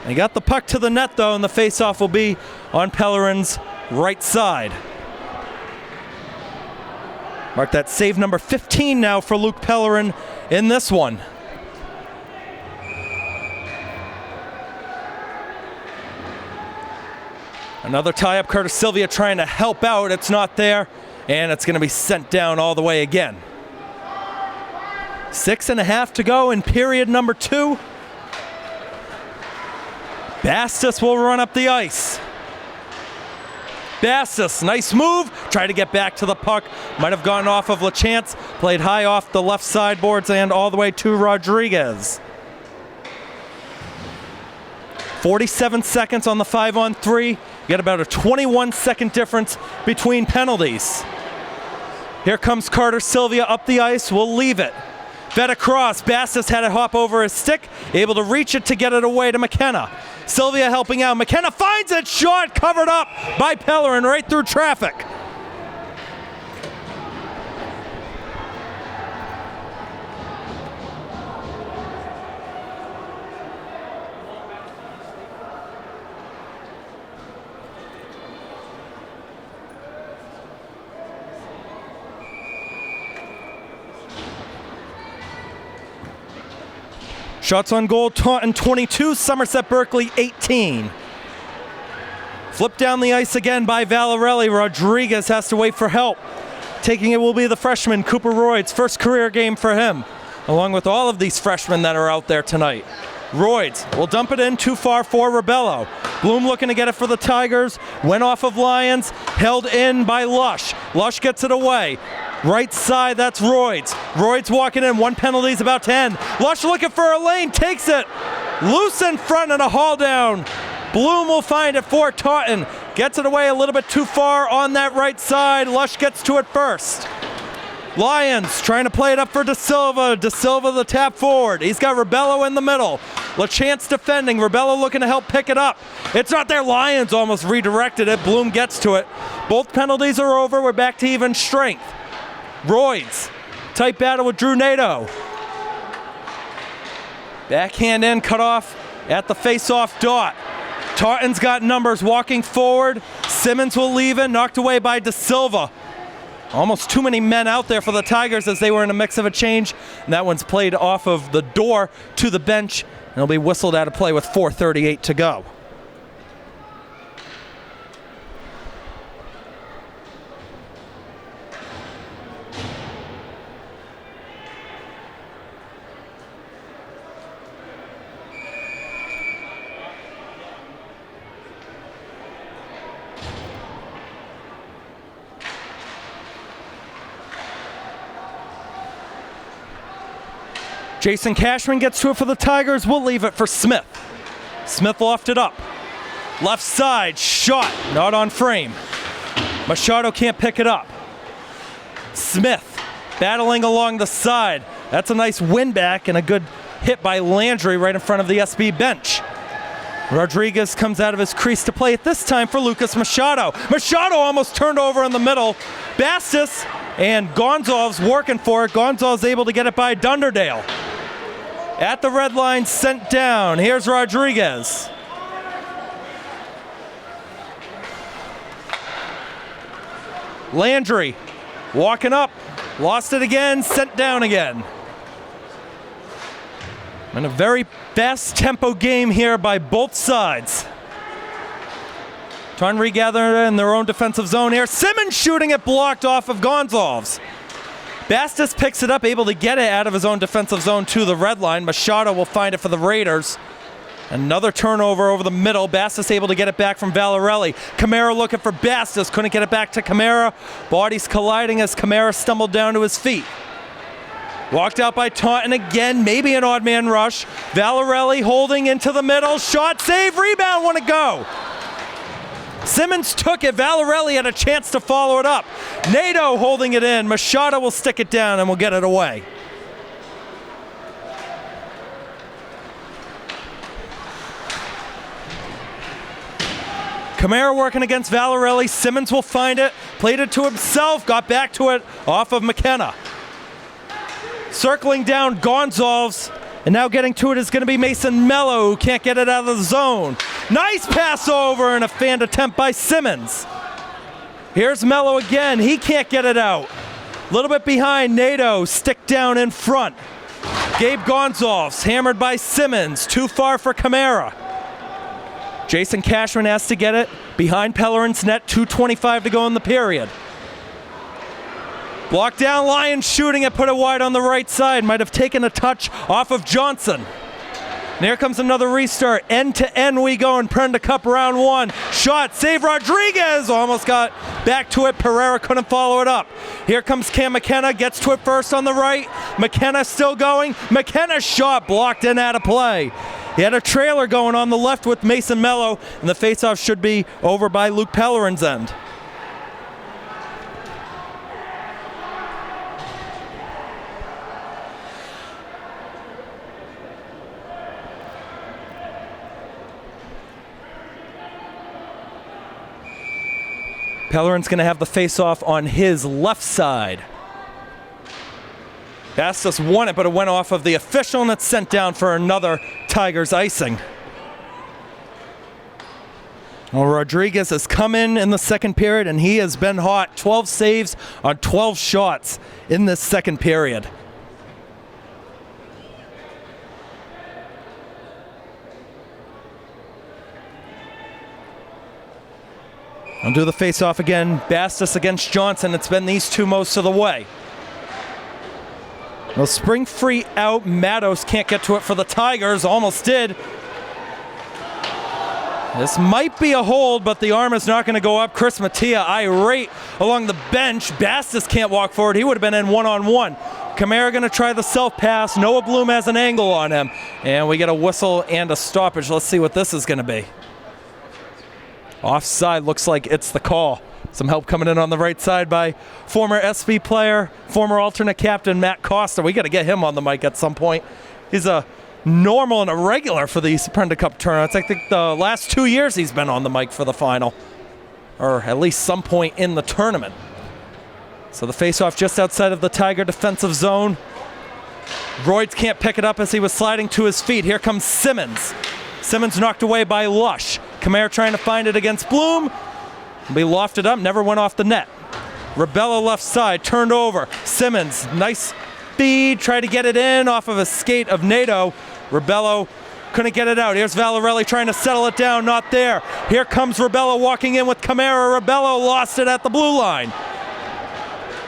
He got the puck to the net, though, and the faceoff will be on Pellerin's right side. Mark that save number 15 now for Luke Pellerin in this one. Another tie-up, Curtis Sylvia trying to help out. It's not there, and it's going to be sent down all the way again. 6.5 to go in period number 2. Bastos will run up the ice. Bastos, nice move. Try to get back to the puck. Might have gone off of LaChance. Played high off the left sideboards and all the way to Rodriguez. 47 seconds on the 5-on-3. You get about a 21-second difference between penalties. Here comes Carter Sylvia up the ice. We'll leave it. Fed across. Bastos had it hop over his stick. Able to reach it to get it away to McKenna. Sylvia helping out. McKenna finds it. Shot covered up by Pellerin right through traffic. Shots on goal, Taunton 22, Somerset Berkley 18. Flipped down the ice again by Valarelli. Rodriguez has to wait for help. Taking it will be the freshman, Cooper Royds, first career game for him, along with all of these freshmen that are out there tonight. Royds will dump it in too far for Rebello. Bloom looking to get it for the Tigers. Went off of Lyons, held in by Lush. Lush gets it away. Right side, that's Royds. Royds walking in, one penalty is about to end. Lush looking for a lane, takes it. Loose in front and a haul down. Bloom will find it for Taunton. Gets it away a little bit too far on that right side. Lush gets to it first. Lyons trying to play it up for Da Silva. Da Silva the tap forward. He's got Rebello in the middle. LaChance defending. Rebello looking to help pick it up. It's not there. Lyons almost redirected it. Bloom gets to it. Both penalties are over. We're back to even strength. Royds. Tight battle with Drew Nato. Backhand in, cut off at the face-off dot. Taunton's got numbers walking forward. Simmons will leave it, knocked away by Da Silva. Almost too many men out there for the Tigers as they were in a mix of a change. And that one's played off of the door to the bench. And it'll be whistled out of play with 4:38 to go. Jason Cashman gets to it for the Tigers. We'll leave it for Smith. Smith lofted up. Left side, shot, not on frame. Machado can't pick it up. Smith battling along the side. That's a nice win back and a good hit by Landry right in front of the SB bench. Rodriguez comes out of his crease to play it this time for Lucas Machado. Machado almost turned over in the middle. Bastis and Gonzalez working for it. Gonzalez able to get it by Dunderdale. At the red line, sent down. Here's Rodriguez. Landry walking up, lost it again, sent down again. And a very fast tempo game here by both sides. Trying to regather in their own defensive zone here. Simmons shooting it, blocked off of Gonzalez. Bastis picks it up, able to get it out of his own defensive zone to the red line. Machado will find it for the Raiders. Another turnover over the middle. Bastis able to get it back from Valarelli. Camara looking for Bastis. Couldn't get it back to Camara. Bodies colliding as Camara stumbled down to his feet. Walked out by Taunton again. Maybe an odd man rush. Valarelli holding into the middle. Shot, save, rebound, want to go. Simmons took it. Valarelli had a chance to follow it up. Nato holding it in. Machado will stick it down and will get it away. Camara working against Valarelli. Simmons will find it. Played it to himself. Got back to it off of McKenna. Circling down Gonzalez. And now getting to it is going to be Mason Mello, who can't get it out of the zone. Nice pass over and a fanned attempt by Simmons. Here's Mello again. He can't get it out. A little bit behind. Nato, stick down in front. Gabe Gonzalez, hammered by Simmons. Too far for Camara. Jason Cashman has to get it behind Pellerin's net. 2:25 to go in the period. Blocked down, Lyons shooting it, put it wide on the right side. Might have taken a touch off of Johnson. And here comes another restart. End to end we go in Prenda Cup round one. Shot, save Rodriguez. Almost got back to it. Pereira couldn't follow it up. Here comes Cam McKenna, gets to it first on the right. McKenna still going. McKenna's shot blocked in out of play. He had a trailer going on the left with Mason Mello, and the faceoff should be over by Luke Pellerin's end. Pellerin's going to have the face-off on his left side. Bastis won it, but it went off of the official, and it's sent down for another Tigers icing. Well, Rodriguez has come in the second period, and he has been hot. 12 saves on 12 shots in this second period. I'll do the face-off again. Bastos against Johnson. It's been these two most of the way. Well, spring free out. Matos can't get to it for the Tigers. Almost did. This might be a hold, but the arm is not going to go up. Chris Mattia irate along the bench. Bastos can't walk forward. He would have been in one-on-one. Kamara going to try the self-pass. Noah Bloom has an angle on him. And we get a whistle and a stoppage. Let's see what this is going to be. Offside, looks like it's the call. Some help coming in on the right side by former SB player, former alternate captain Matt Costa. We got to get him on the mic at some point. He's a normal and a regular for these Prenda Cup tournaments. I think the last 2 years he's been on the mic for the final, or at least some point in the tournament. So the face-off just outside of the Tiger defensive zone. Royds can't pick it up as he was sliding to his feet. Here comes Simmons. Simmons knocked away by Lush. Kamara trying to find it against Bloom. Be lofted up, never went off the net. Rebello left side, turned over. Simmons, nice speed, tried to get it in off of a skate of Nato. Rebello couldn't get it out. Here's Valarelli trying to settle it down, not there. Here comes Rebello walking in with Kamara. Rebello lost it at the blue line.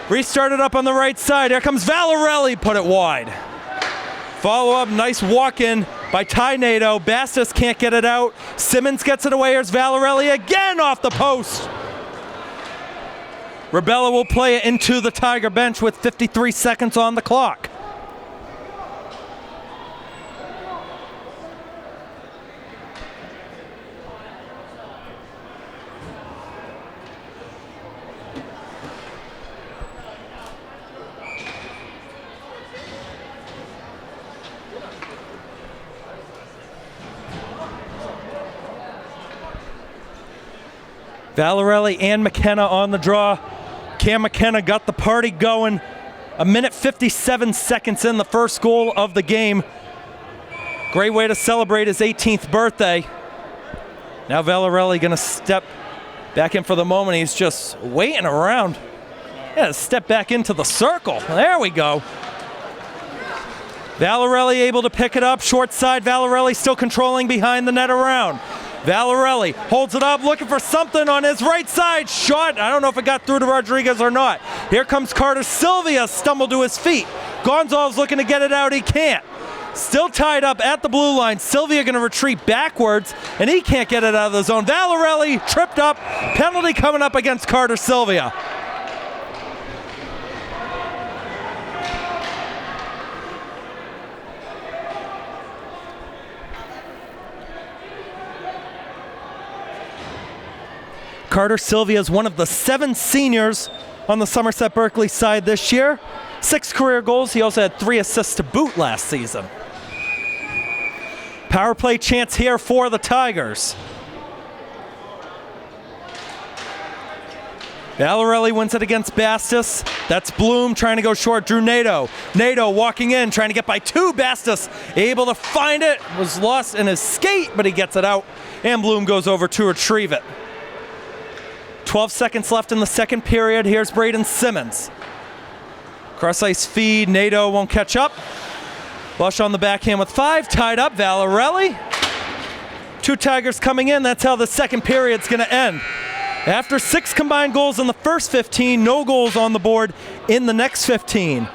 Restarted up on the right side. Here comes Valarelli, put it wide. Follow up, nice walk in by Ty Nato. Bastos can't get it out. Simmons gets it away. Here's Valarelli again off the post. Rebello will play it into the Tiger bench with 53 seconds on the clock. Valarelli and McKenna on the draw. Cam McKenna got the party going. 1 minute 57 seconds in, the first goal of the game. Great way to celebrate his 18th birthday. Now Valarelli gonna step back in for the moment. He's just waiting around. Yeah, step back into the circle. There we go. Valarelli able to pick it up. Short side, Valarelli still controlling behind the net around. Valarelli holds it up, looking for something on his right side. Shot, I don't know if it got through to Rodriguez or not. Here comes Carter Sylvia, stumbled to his feet. Gonzalez looking to get it out, he can't. Still tied up at the blue line. Sylvia gonna retreat backwards, and he can't get it out of the zone. Valarelli tripped up, penalty coming up against Carter Sylvia. Carter Sylvia is one of the 7 seniors on the Somerset Berkley side this year. 6 career goals. He also had 3 assists to boot last season. Power play chance here for the Tigers. Valarelli wins it against Bastos. That's Bloom trying to go short. Drew Nato. Nato walking in, trying to get by 2. Bastos able to find it. Was lost in his skate, but he gets it out. And Bloom goes over to retrieve it. 12 seconds left in the second period. Here's Braden Simmons. Cross ice feed. Nato won't catch up. Lush on the backhand with 5. Tied up. Valarelli. 2 Tigers coming in. That's how the second period's going to end. After 6 combined goals in the first 15, no goals on the board in the next 15.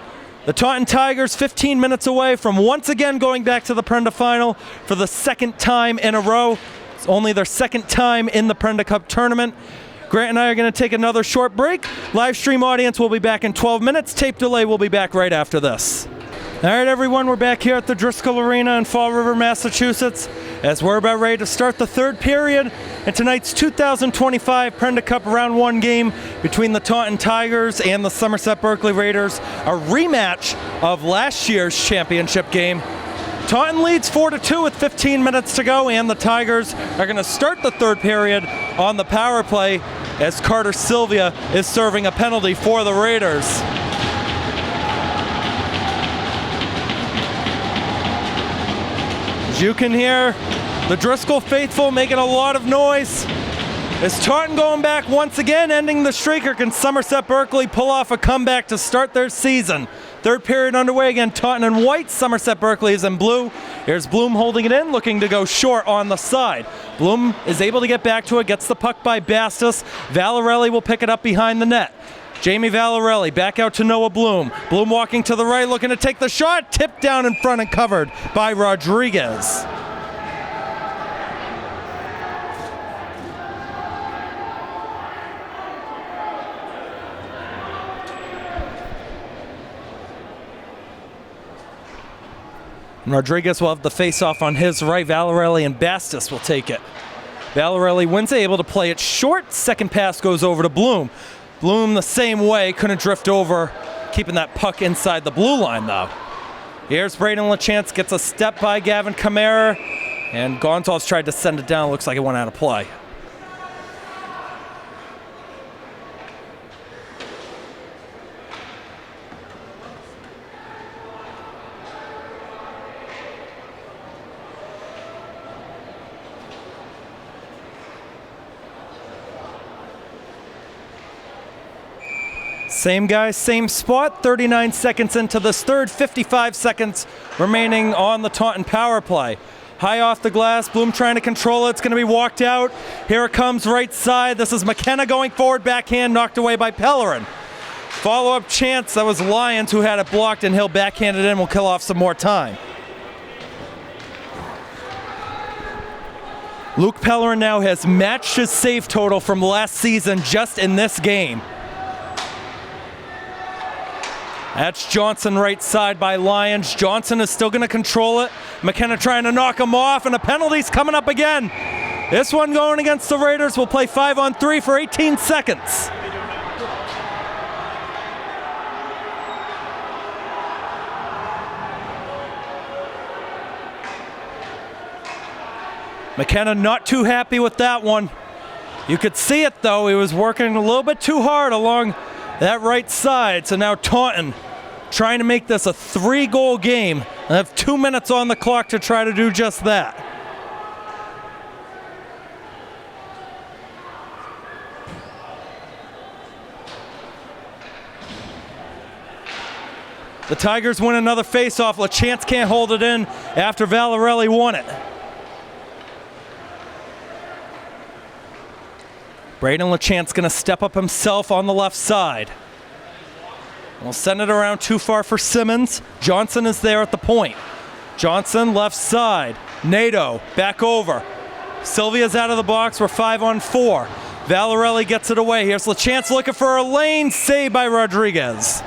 The Taunton Tigers 15 minutes away from once again going back to the Prenda final for the second time in a row. It's only their second time in the Prenda Cup tournament. Grant and I are going to take another short break. Live stream audience will be back in 12 minutes. Tape delay will be back right after this. All right, everyone, we're back here at the Driscoll Arena in Fall River, Massachusetts, as we're about ready to start the third period in tonight's 2025 Prenda Cup Round 1 game between the Taunton Tigers and the Somerset Berkley Raiders, a rematch of last year's championship game. Taunton leads 4-2 with 15 minutes to go, and the Tigers are going to start the third period on the power play as Carter Sylvia is serving a penalty for the Raiders. As you can hear, the Driscoll faithful making a lot of noise. Is Taunton going back once again, ending the streak, or can Somerset Berkley pull off a comeback to start their season? Third period underway again. Taunton in white. Somerset Berkley is in blue. Here's Bloom holding it in, looking to go short on the side. Bloom is able to get back to it, gets the puck by Bastos. Valarelli will pick it up behind the net. Jamie Valarelli back out to Noah Bloom. Bloom walking to the right, looking to take the shot. Tipped down in front and covered by Rodriguez. And Rodriguez will have the face-off on his right. Valarelli and Bastos will take it. Valarelli wins it, able to play it short. Second pass goes over to Bloom. Bloom the same way, couldn't drift over, keeping that puck inside the blue line though. Here's Braden LaChance, gets a step by Gavin Kamara, and Gonzalez tried to send it down. Looks like it went out of play. Same guy, same spot, 39 seconds into this third, 55 seconds remaining on the Taunton power play. High off the glass, Bloom trying to control it, it's going to be walked out. Here it comes right side, this is McKenna going forward, backhand knocked away by Pellerin. Follow-up chance, that was Lyons who had it blocked, and he'll backhand it in, will kill off some more time. Luke Pellerin now has matched his save total from last season just in this game. That's Johnson right side by Lyons. Johnson is still going to control it. McKenna trying to knock him off, and a penalty's coming up again. This one going against the Raiders. Will play 5-on-3 for 18 seconds. McKenna not too happy with that one. You could see it though, he was working a little bit too hard along that right side. So now Taunton trying to make this a 3-goal game and have 2 minutes on the clock to try to do just that. The Tigers win another face-off. LaChance can't hold it in after Valarelli won it. Braden LaChance going to step up himself on the left side. We'll send it around too far for Simmons. Johnson is there at the point. Johnson left side. Nato back over. Sylvia's out of the box. We're 5-on-4. Valarelli gets it away. Here's LaChance looking for a lane. Save by Rodriguez.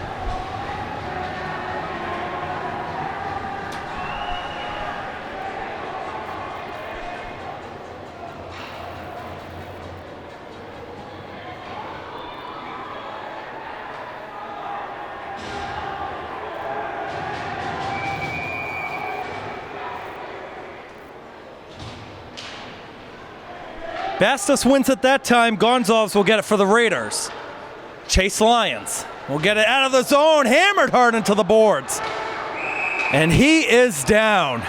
Bastos wins at that time. Gonzalez will get it for the Raiders. Chase Lyons will get it out of the zone, hammered hard into the boards. And he is down.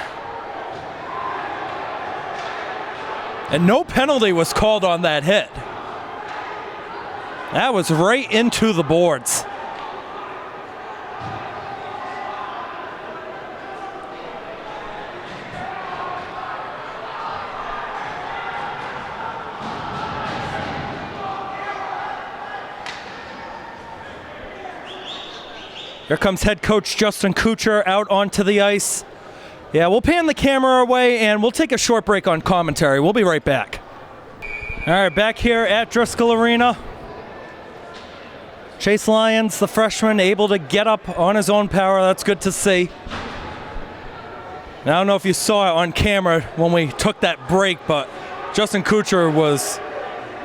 And no penalty was called on that hit. That was right into the boards. Here comes head coach Justin Kuchar out onto the ice. Yeah, we'll pan the camera away and we'll take a short break on commentary. We'll be right back. All right, back here at Driscoll Arena. Chase Lyons, the freshman, able to get up on his own power. That's good to see. Now, I don't know if you saw it on camera when we took that break, but Justin Kuchar was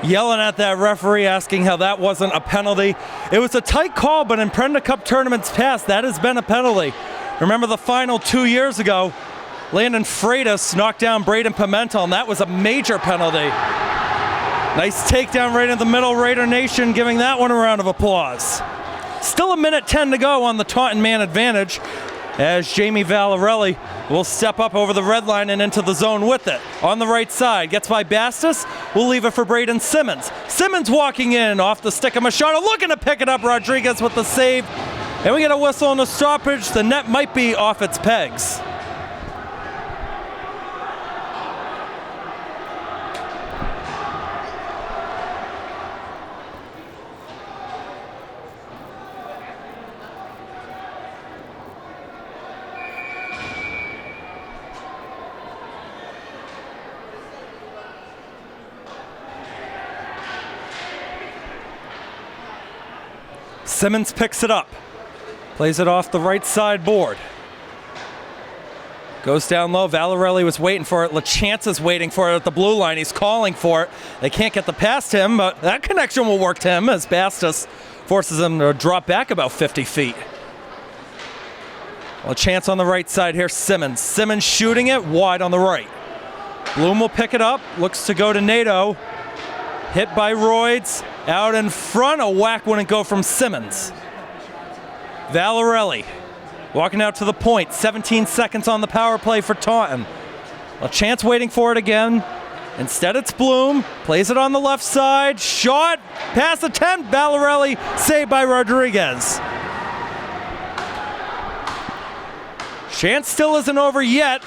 yelling at that referee, asking how that wasn't a penalty. It was a tight call, but in Prenda Cup tournaments past, that has been a penalty. Remember the final 2 years ago, Landon Freitas knocked down Braden Pimentel, and that was a major penalty. Nice takedown right in the middle, Raider Nation giving that one a round of applause. Still 1:10 to go on the Taunton man advantage, as Jamie Valarelli will step up over the red line and into the zone with it. On the right side, gets by Bastos, we'll leave it for Braden Simmons. Simmons walking in off the stick of Machado, looking to pick it up. Rodriguez with the save. And we get a whistle on the stoppage. The net might be off its pegs. Simmons picks it up, plays it off the right side board. Goes down low. Valarelli was waiting for it. LaChance is waiting for it at the blue line. He's calling for it. They can't get the pass to him, but that connection will work to him as Bastos forces him to drop back about 50 feet. LaChance on the right side here. Simmons shooting it wide on the right. Bloom will pick it up. Looks to go to Nato. Hit by Royds. Out in front, a whack wouldn't go from Simmons. Valarelli walking out to the point. 17 seconds on the power play for Taunton. LaChance waiting for it again. Instead it's Bloom. Plays it on the left side. Shot. Pass attempt. Valarelli saved by Rodriguez. Chance still isn't over yet.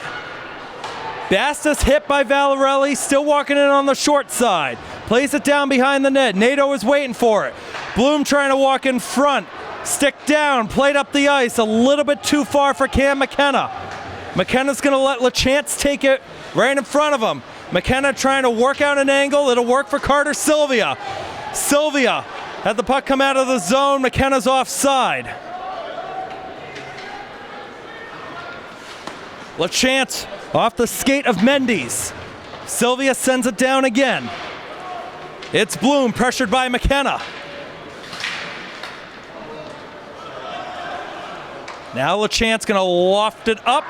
Bastos hit by Valarelli. Still walking in on the short side. Plays it down behind the net. Nato is waiting for it. Bloom trying to walk in front. Stick down. Played up the ice. A little bit too far for Cam McKenna. McKenna's going to let LaChance take it right in front of him. McKenna trying to work out an angle. It'll work for Carter Sylvia. Sylvia had the puck come out of the zone. McKenna's offside. LaChance off the skate of Mendes. Sylvia sends it down again. It's Bloom, pressured by McKenna. Now LaChance gonna loft it up.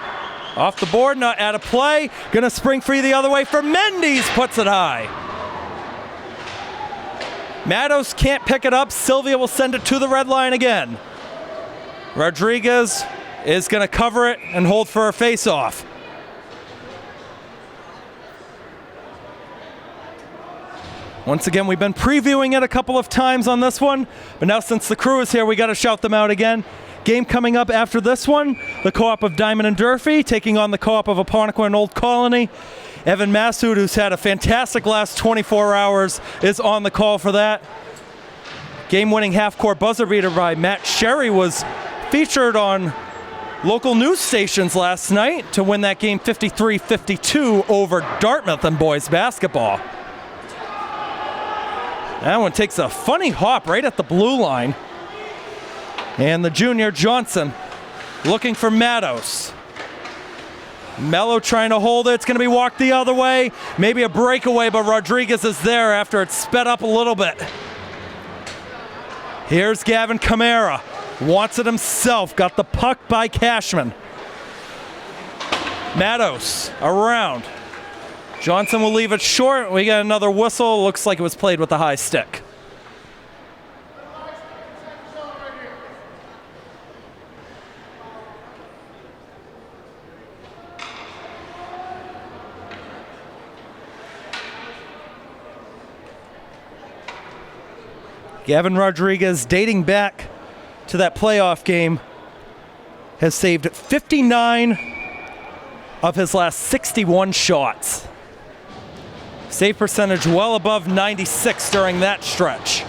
Off the board, not out of play. Gonna spring free the other way for Mendes, puts it high. Matos can't pick it up. Sylvia will send it to the red line again. Rodriguez is gonna cover it and hold for a face-off. Once again, we've been previewing it a couple of times on this one, but now since the crew is here, we got to shout them out again. Game coming up after this one, the co-op of Diamond and Durfee taking on the co-op of Apponequet and Old Colony. Evan Massoud, who's had a fantastic last 24 hours, is on the call for that. Game-winning half-court buzzer beater by Matt Sherry was featured on local news stations last night to win that game 53-52 over Dartmouth in boys basketball. That one takes a funny hop right at the blue line. And the junior Johnson looking for Matos. Mello trying to hold it. It's going to be walked the other way. Maybe a breakaway, but Rodriguez is there after it's sped up a little bit. Here's Gavin Camara. Wants it himself. Got the puck by Cashman. Matos around. Johnson will leave it short. We got another whistle. Looks like it was played with the high stick. Gavin Rodriguez, dating back to that playoff game, has saved 59 of his last 61 shots. Save percentage well above 96 during that stretch.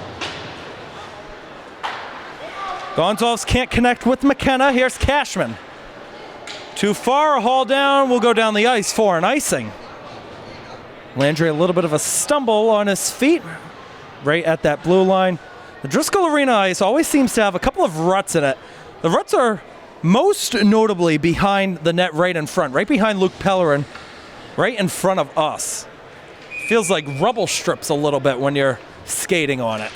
Gonzalez can't connect with McKenna. Here's Cashman. Too far, a haul down. Will go down the ice for an icing. Landry a little bit of a stumble on his feet right at that blue line. The Driscoll Arena ice always seems to have a couple of ruts in it. The ruts are most notably behind the net right in front, right behind Luke Pellerin, right in front of us. Feels like rubble strips a little bit when you're skating on it.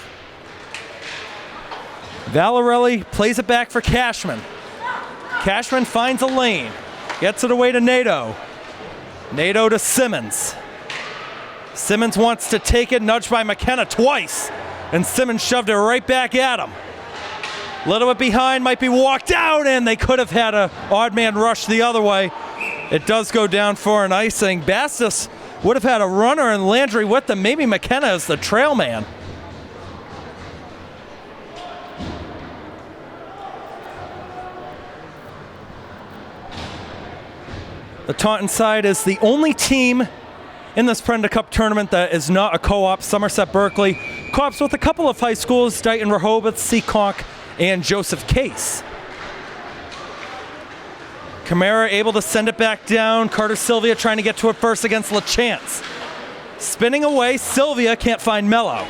Valarelli plays it back for Cashman. Cashman finds a lane. Gets it away to Nato. Nato to Simmons. Simmons wants to take it, nudged by McKenna twice. And Simmons shoved it right back at him. A little bit behind, might be walked out, and they could have had an odd man rush the other way. It does go down for an icing. Bastos would have had a runner and Landry with them. Maybe McKenna is the trail man. The Taunton side is the only team in this Prenda Cup tournament that is not a co-op. Somerset Berkley co-ops with a couple of high schools, Dighton Rehoboth, Seekonk, and Joseph Case. Camara able to send it back down. Carter Sylvia trying to get to it first against LaChance. Spinning away, Sylvia can't find Mello.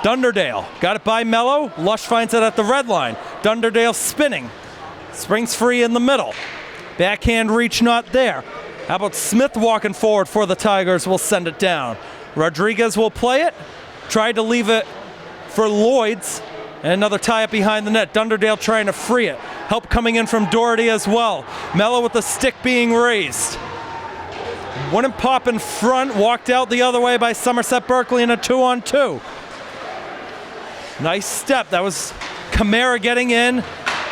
Dunderdale got it by Mello. Lush finds it at the red line. Dunderdale spinning. Springs free in the middle. Backhand reach not there. How about Smith walking forward for the Tigers? Will send it down. Rodriguez will play it. Tried to leave it for Lloyds. And another tie up behind the net. Dunderdale trying to free it. Help coming in from Doherty as well. Mello with the stick being raised. Wouldn't pop in front. Walked out the other way by Somerset Berkley in a 2-on-2. Nice step. That was Camara getting in.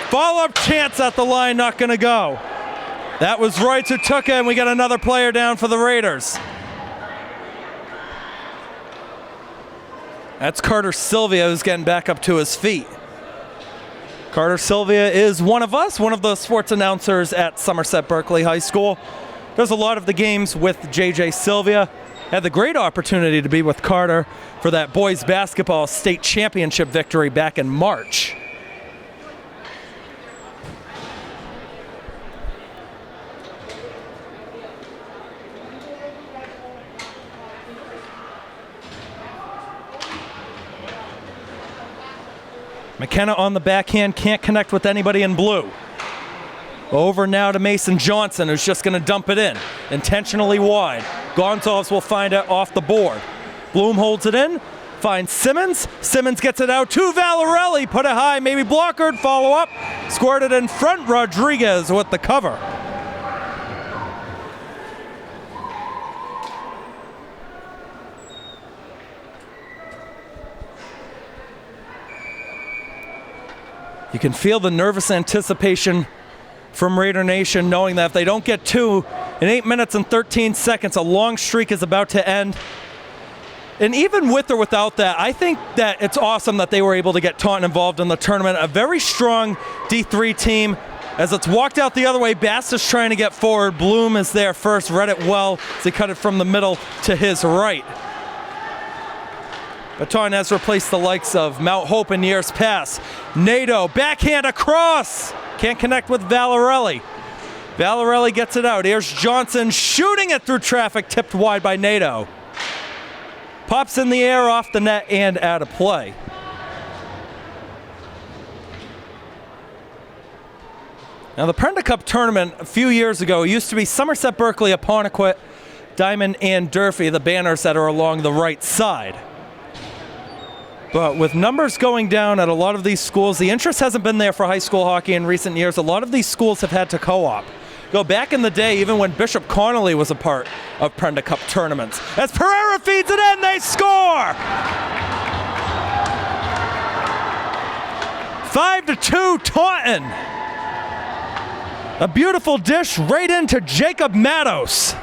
Follow-up chance at the line, not going to go. That was Roy who took it, and we got another player down for the Raiders. That's Carter Sylvia who's getting back up to his feet. Carter Sylvia is one of us, one of the sports announcers at Somerset Berkley High School. Does a lot of the games with JJ Sylvia. Had the great opportunity to be with Carter for that boys basketball state championship victory back in March. McKenna on the backhand, can't connect with anybody in blue. Over now to Mason Johnson, who's just going to dump it in. Intentionally wide. Gonzalez will find it off the board. Bloom holds it in, finds Simmons. Simmons gets it out to Valarelli. Put it high, maybe blockered, follow up. Scored it in front, Rodriguez with the cover. You can feel the nervous anticipation from Raider Nation, knowing that if they don't get two in 8 minutes and 13 seconds, a long streak is about to end. And even with or without that, I think that it's awesome that they were able to get Taunton involved in the tournament. A very strong D3 team. As it's walked out the other way, Bass is trying to get forward. Bloom is there first, read it well as he cut it from the middle to his right. But Taunton has replaced the likes of Mount Hope in years past. Nato, backhand across. Can't connect with Valarelli. Valarelli gets it out. Here's Johnson shooting it through traffic, tipped wide by Nato. Pops in the air off the net and out of play. Now the Prenda Cup tournament a few years ago used to be Somerset Berkley, Apponequet, Diamond, and Durfee, the banners that are along the right side. But with numbers going down at a lot of these schools, the interest hasn't been there for high school hockey in recent years. A lot of these schools have had to co-op. Go back in the day, even when Bishop Connolly was a part of Prenda Cup tournaments. As Pereira feeds it in, they score! 5-2 Taunton. A beautiful dish right into Jacob Matos.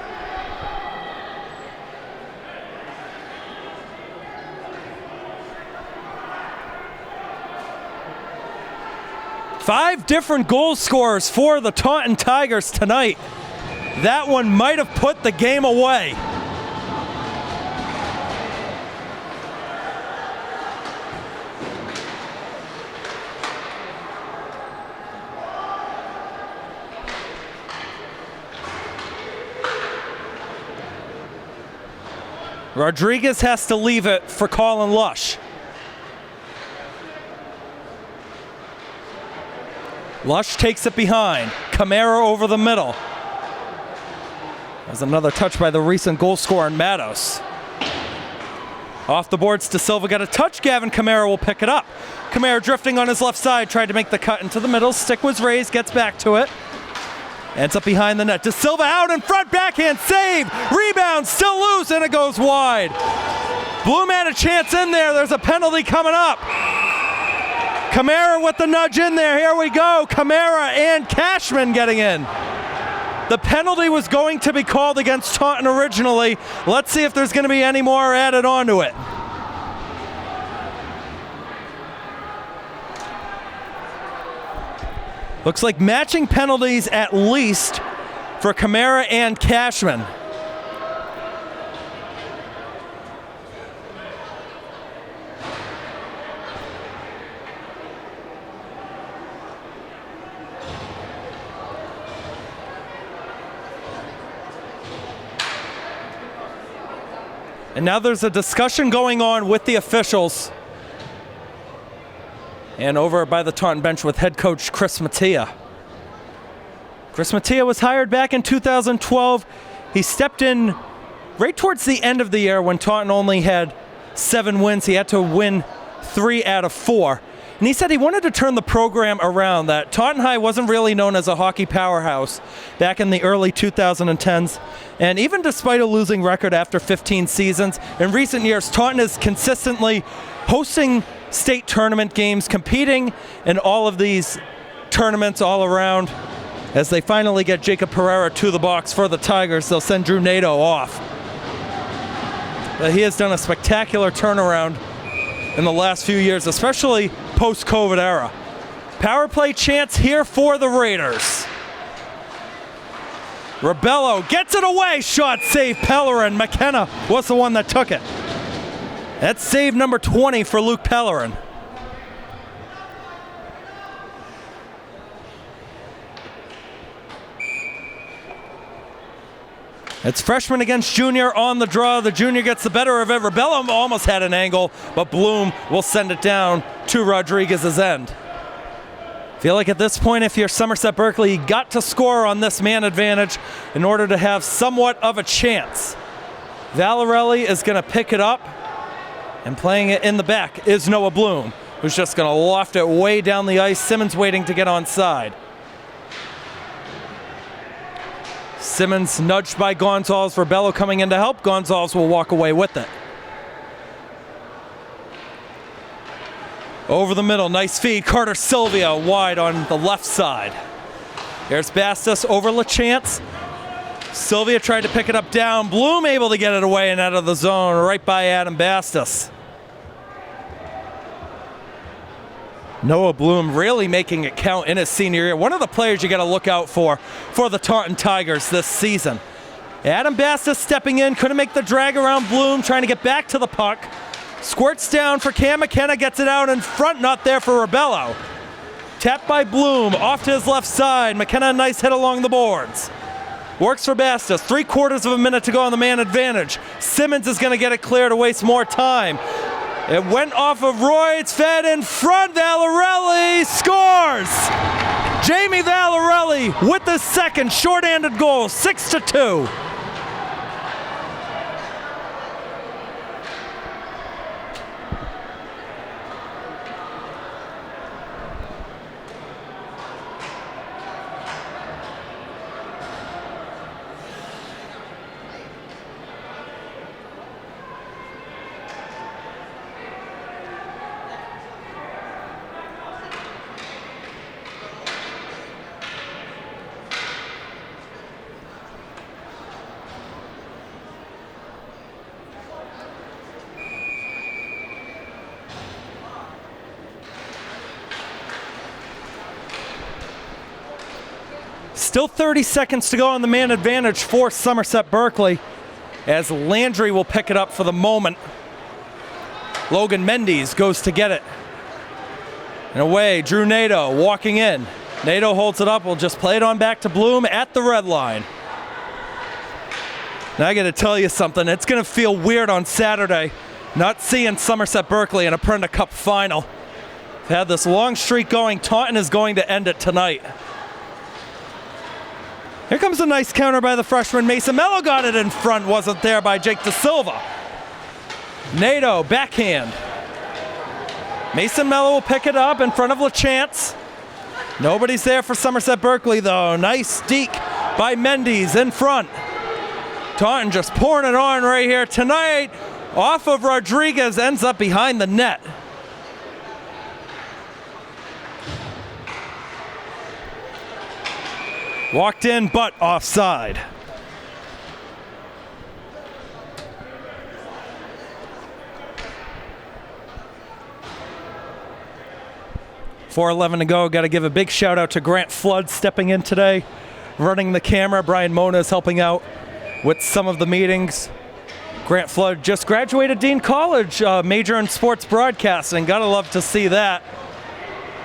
Five different goal scorers for the Taunton Tigers tonight. That one might have put the game away. Rodriguez has to leave it for Colin Lush. Lush takes it behind. Camara over the middle. There's another touch by the recent goal scorer, Matos. Off the boards to Silva, got a touch. Gavin Camara will pick it up. Camara drifting on his left side, tried to make the cut into the middle. Stick was raised, gets back to it. Ends up behind the net. De Silva out in front, backhand save. Rebound, still loose, and it goes wide. Bloom had a chance in there. There's a penalty coming up. Camara with the nudge in there. Here we go. Camara and Cashman getting in. The penalty was going to be called against Taunton originally. Let's see if there's going to be any more added onto it. Looks like matching penalties at least for Kamara and Cashman. And now there's a discussion going on with the officials. And over by the Taunton bench with head coach Chris Mattia. Chris Mattia was hired back in 2012. He stepped in right towards the end of the year when Taunton only had 7 wins. He had to win 3 out of 4. And he said he wanted to turn the program around, that Taunton High wasn't really known as a hockey powerhouse back in the early 2010s. And even despite a losing record after 15 seasons, in recent years, Taunton is consistently hosting state tournament games, competing in all of these tournaments all around. As they finally get Jacob Pereira to the box for the Tigers, they'll send Drew Nadeau off. But he has done a spectacular turnaround in the last few years, especially post-COVID era. Power play chance here for the Raiders. Rebello gets it away, shot save Pellerin. McKenna was the one that took it. That's save number 20 for Luke Pellerin. It's freshman against junior on the draw. The junior gets the better of it. Rebello almost had an angle, but Bloom will send it down to Rodriguez's end. Feel like at this point, if you're Somerset Berkley, you got to score on this man advantage in order to have somewhat of a chance. Valarelli is going to pick it up, and playing it in the back is Noah Bloom, who's just going to loft it way down the ice. Simmons waiting to get onside. Simmons nudged by Gonzalez. Rebello coming in to help. Gonzalez will walk away with it. Over the middle, nice feed. Carter Sylvia wide on the left side. Here's Bastos over LaChance. Sylvia tried to pick it up down. Bloom able to get it away and out of the zone right by Adam Bastos. Noah Bloom really making it count in his senior year. One of the players you got to look out for the Taunton Tigers this season. Adam Bastos stepping in, couldn't make the drag around Bloom, trying to get back to the puck. Squirts down for Cam McKenna, gets it out in front, not there for Rebello. Tapped by Bloom, off to his left side. McKenna, a nice hit along the boards. Works for Bastos, 3/4 of a minute to go on the man advantage. Simmons is going to get it clear to waste more time. It went off of Roy, it's fed in front, Valarelli scores! Jamie Valarelli with the second short-handed goal, 6-2. Still 30 seconds to go on the man advantage for Somerset Berkley, as Landry will pick it up for the moment. Logan Mendes goes to get it. And away, Drew Nadeau walking in. Nadeau holds it up, we'll just play it on back to Bloom at the red line. Now I gotta tell you something, it's gonna feel weird on Saturday not seeing Somerset Berkley in a Prenda Cup final. We've had this long streak going, Taunton is going to end it tonight. Here comes a nice counter by the freshman. Mason Mello got it in front, wasn't there by Jake Da Silva. Nadeau, backhand. Mason Mello will pick it up in front of LaChance. Nobody's there for Somerset Berkley though. Nice deke by Mendes in front. Taunton just pouring it on right here tonight. Off of Rodriguez, ends up behind the net. Walked in, but offside. .4:11 to go. Got to give a big shout out to Grant Flood stepping in today running the camera. Brian Mona is helping out with some of the meetings. Grant Flood just graduated Dean College, major in sports broadcasting. Gotta love to see that.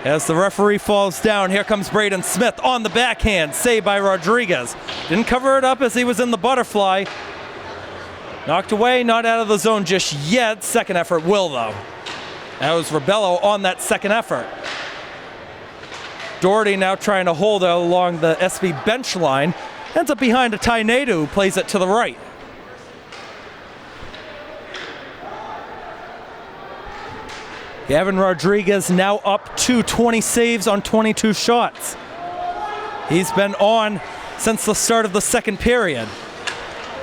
As the referee falls down, here comes Braden Smith on the backhand, saved by Rodriguez. Didn't cover it up as he was in the butterfly. Knocked away, not out of the zone just yet. Second effort will, though. That was Rebello on that second effort. Doherty now trying to hold it along the SB bench line. Ends up behind a Ty Nadeau, who plays it to the right. Gavin Rodriguez now up to 20 saves on 22 shots. He's been on since the start of the second period.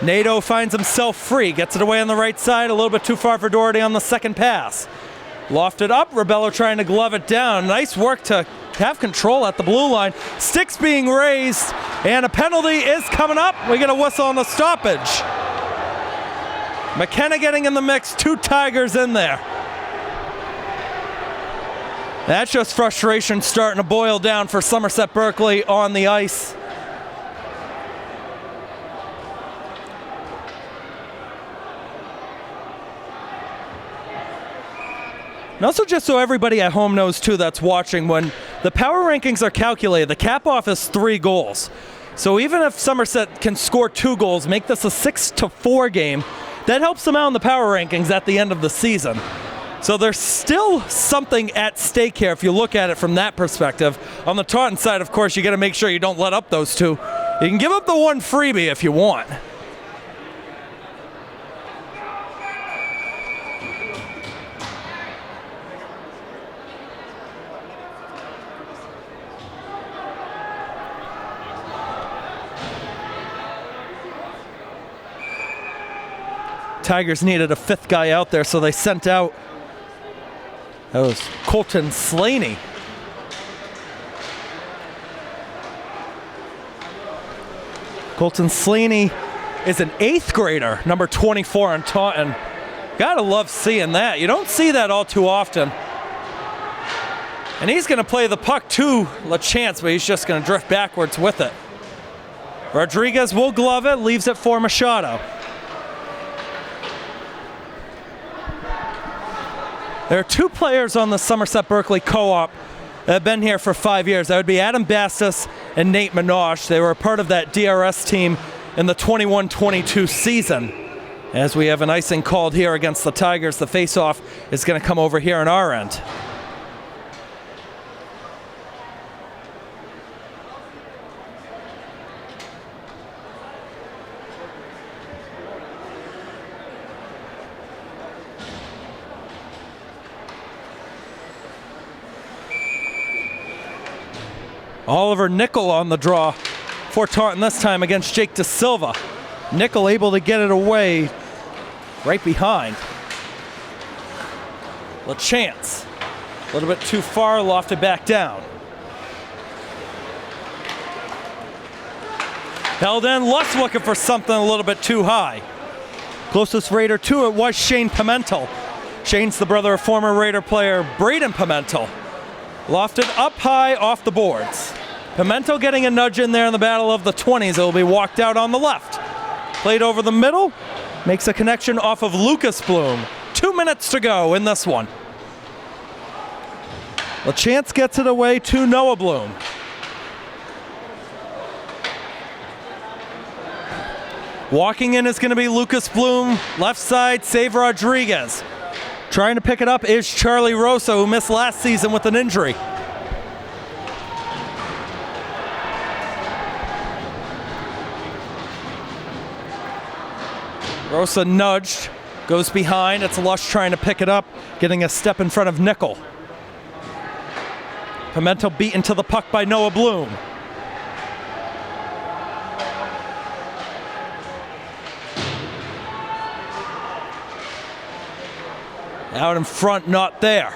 Nadeau finds himself free, gets it away on the right side, a little bit too far for Doherty on the second pass. Lofted up, Rebello trying to glove it down. Nice work to have control at the blue line. Sticks being raised, and a penalty is coming up. We get a whistle on the stoppage. McKenna getting in the mix, 2 Tigers in there. That's just frustration starting to boil down for Somerset Berkley on the ice. And also, just so everybody at home knows too that's watching, when the power rankings are calculated, the cap-off is 3 goals. So even if Somerset can score 2 goals, make this a 6-4 game, that helps them out in the power rankings at the end of the season. So there's still something at stake here if you look at it from that perspective. On the Taunton side, of course, you got to make sure you don't let up those 2. You can give up the 1 freebie if you want. Tigers needed a 5th guy out there, so they sent out, that was Colton Slaney. Colton Slaney is an 8th grader, number 24 on Taunton. Gotta love seeing that. You don't see that all too often. And he's gonna play the puck to LaChance, but he's just gonna drift backwards with it. Rodriguez will glove it, leaves it for Machado. There are 2 players on the Somerset Berkley co-op that have been here for 5 years. That would be Adam Bastis and Nate Minosh. They were a part of that DRS team in the 21-22 season. As we have an icing called here against the Tigers, the face-off is going to come over here on our end. Oliver Nickel on the draw for Taunton this time against Jake De Silva. Nickel able to get it away right behind. LaChance, a little bit too far, lofted back down. Held in, Lutz looking for something a little bit too high. Closest Raider to it was Shane Pimentel. Shane's the brother of former Raider player Braden Pimentel. Lofted up high off the boards. Pimentel getting a nudge in there in the battle of the 20s. It will be walked out on the left. Played over the middle. Makes a connection off of Lucas Bloom. 2 minutes to go in this one. LaChance gets it away to Noah Bloom. Walking in is going to be Lucas Bloom. Left side, save Rodriguez. Trying to pick it up is Charlie Rosa, who missed last season with an injury. Rosa nudged, goes behind. It's Lush trying to pick it up, getting a step in front of Nickel. Pimentel beaten to the puck by Noah Bloom. Out in front, not there.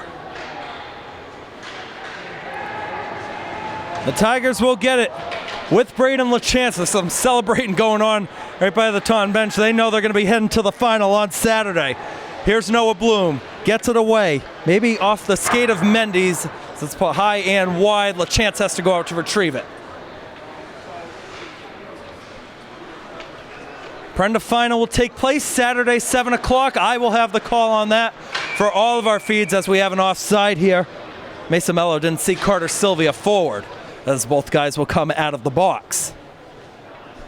The Tigers will get it with Braden LaChance. There's some celebrating going on right by the Taunton bench. They know they're going to be heading to the final on Saturday. Here's Noah Bloom. Gets it away. Maybe off the skate of Mendes. So it's put high and wide. LaChance has to go out to retrieve it. Prenda final will take place Saturday, 7 o'clock. I will have the call on that for all of our feeds as we have an offside here. Mason Mello didn't see Carter Sylvia forward, as both guys will come out of the box.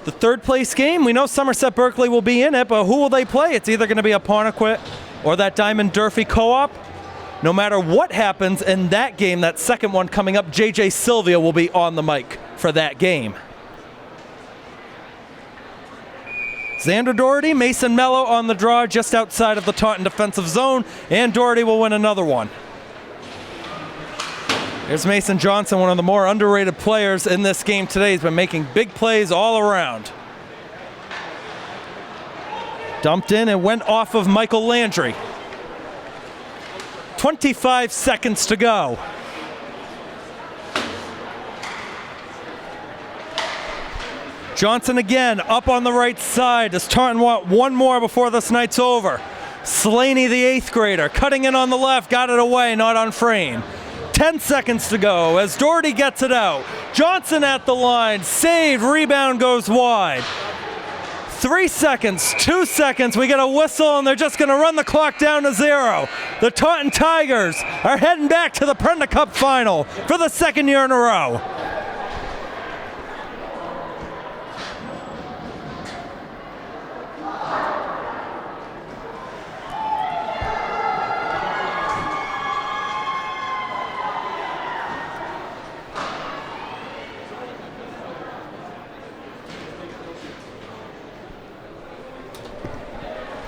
The third place game, we know Somerset Berkley will be in it, but who will they play? It's either going to be a Parnequit or that Diamond Durfee co-op. No matter what happens in that game, that second one coming up, JJ Sylvia will be on the mic for that game. Xander Doherty, Mason Mello on the draw just outside of the Taunton defensive zone, and Doherty will win another one. Here's Mason Johnson, one of the more underrated players in this game today. He's been making big plays all around. Dumped in and went off of Michael Landry. 25 seconds to go. Johnson again, up on the right side. Does Taunton want one more before this night's over? Slaney, the 8th grader, cutting in on the left, got it away, not on frame. 10 seconds to go as Doherty gets it out. Johnson at the line, saved, rebound goes wide. 3 seconds, 2 seconds, we get a whistle and they're just gonna run the clock down to 0. The Taunton Tigers are heading back to the Prenda Cup final for the second year in a row.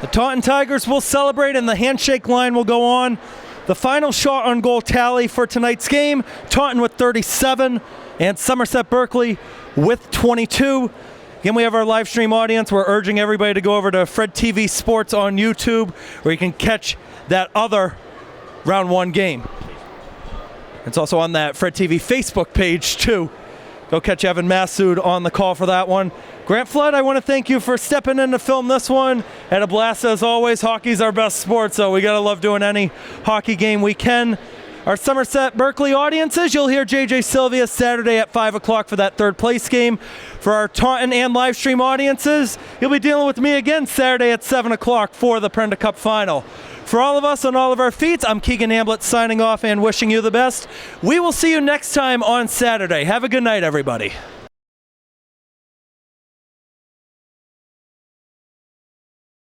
The Taunton Tigers will celebrate and the handshake line will go on. The final shot on goal tally for tonight's game, Taunton with 37 and Somerset Berkley with 22. Again, we have our live stream audience. We're urging everybody to go over to Fred TV Sports on YouTube where you can catch that other round 1 game. It's also on that Fred TV Facebook page too. Go catch Evan Massoud on the call for that one. Grant Flood, I want to thank you for stepping in to film this one. Had a blast as always. Hockey's our best sport, so we gotta love doing any hockey game we can. Our Somerset Berkley audiences, you'll hear JJ Sylvia Saturday at 5 o'clock for that third place game. For our Taunton and live stream audiences, you'll be dealing with me again Saturday at 7 o'clock for the Prenda Cup final. For all of us on all of our feeds, I'm Keegan Hamblett signing off and wishing you the best. We will see you next time on Saturday. Have a good night, everybody.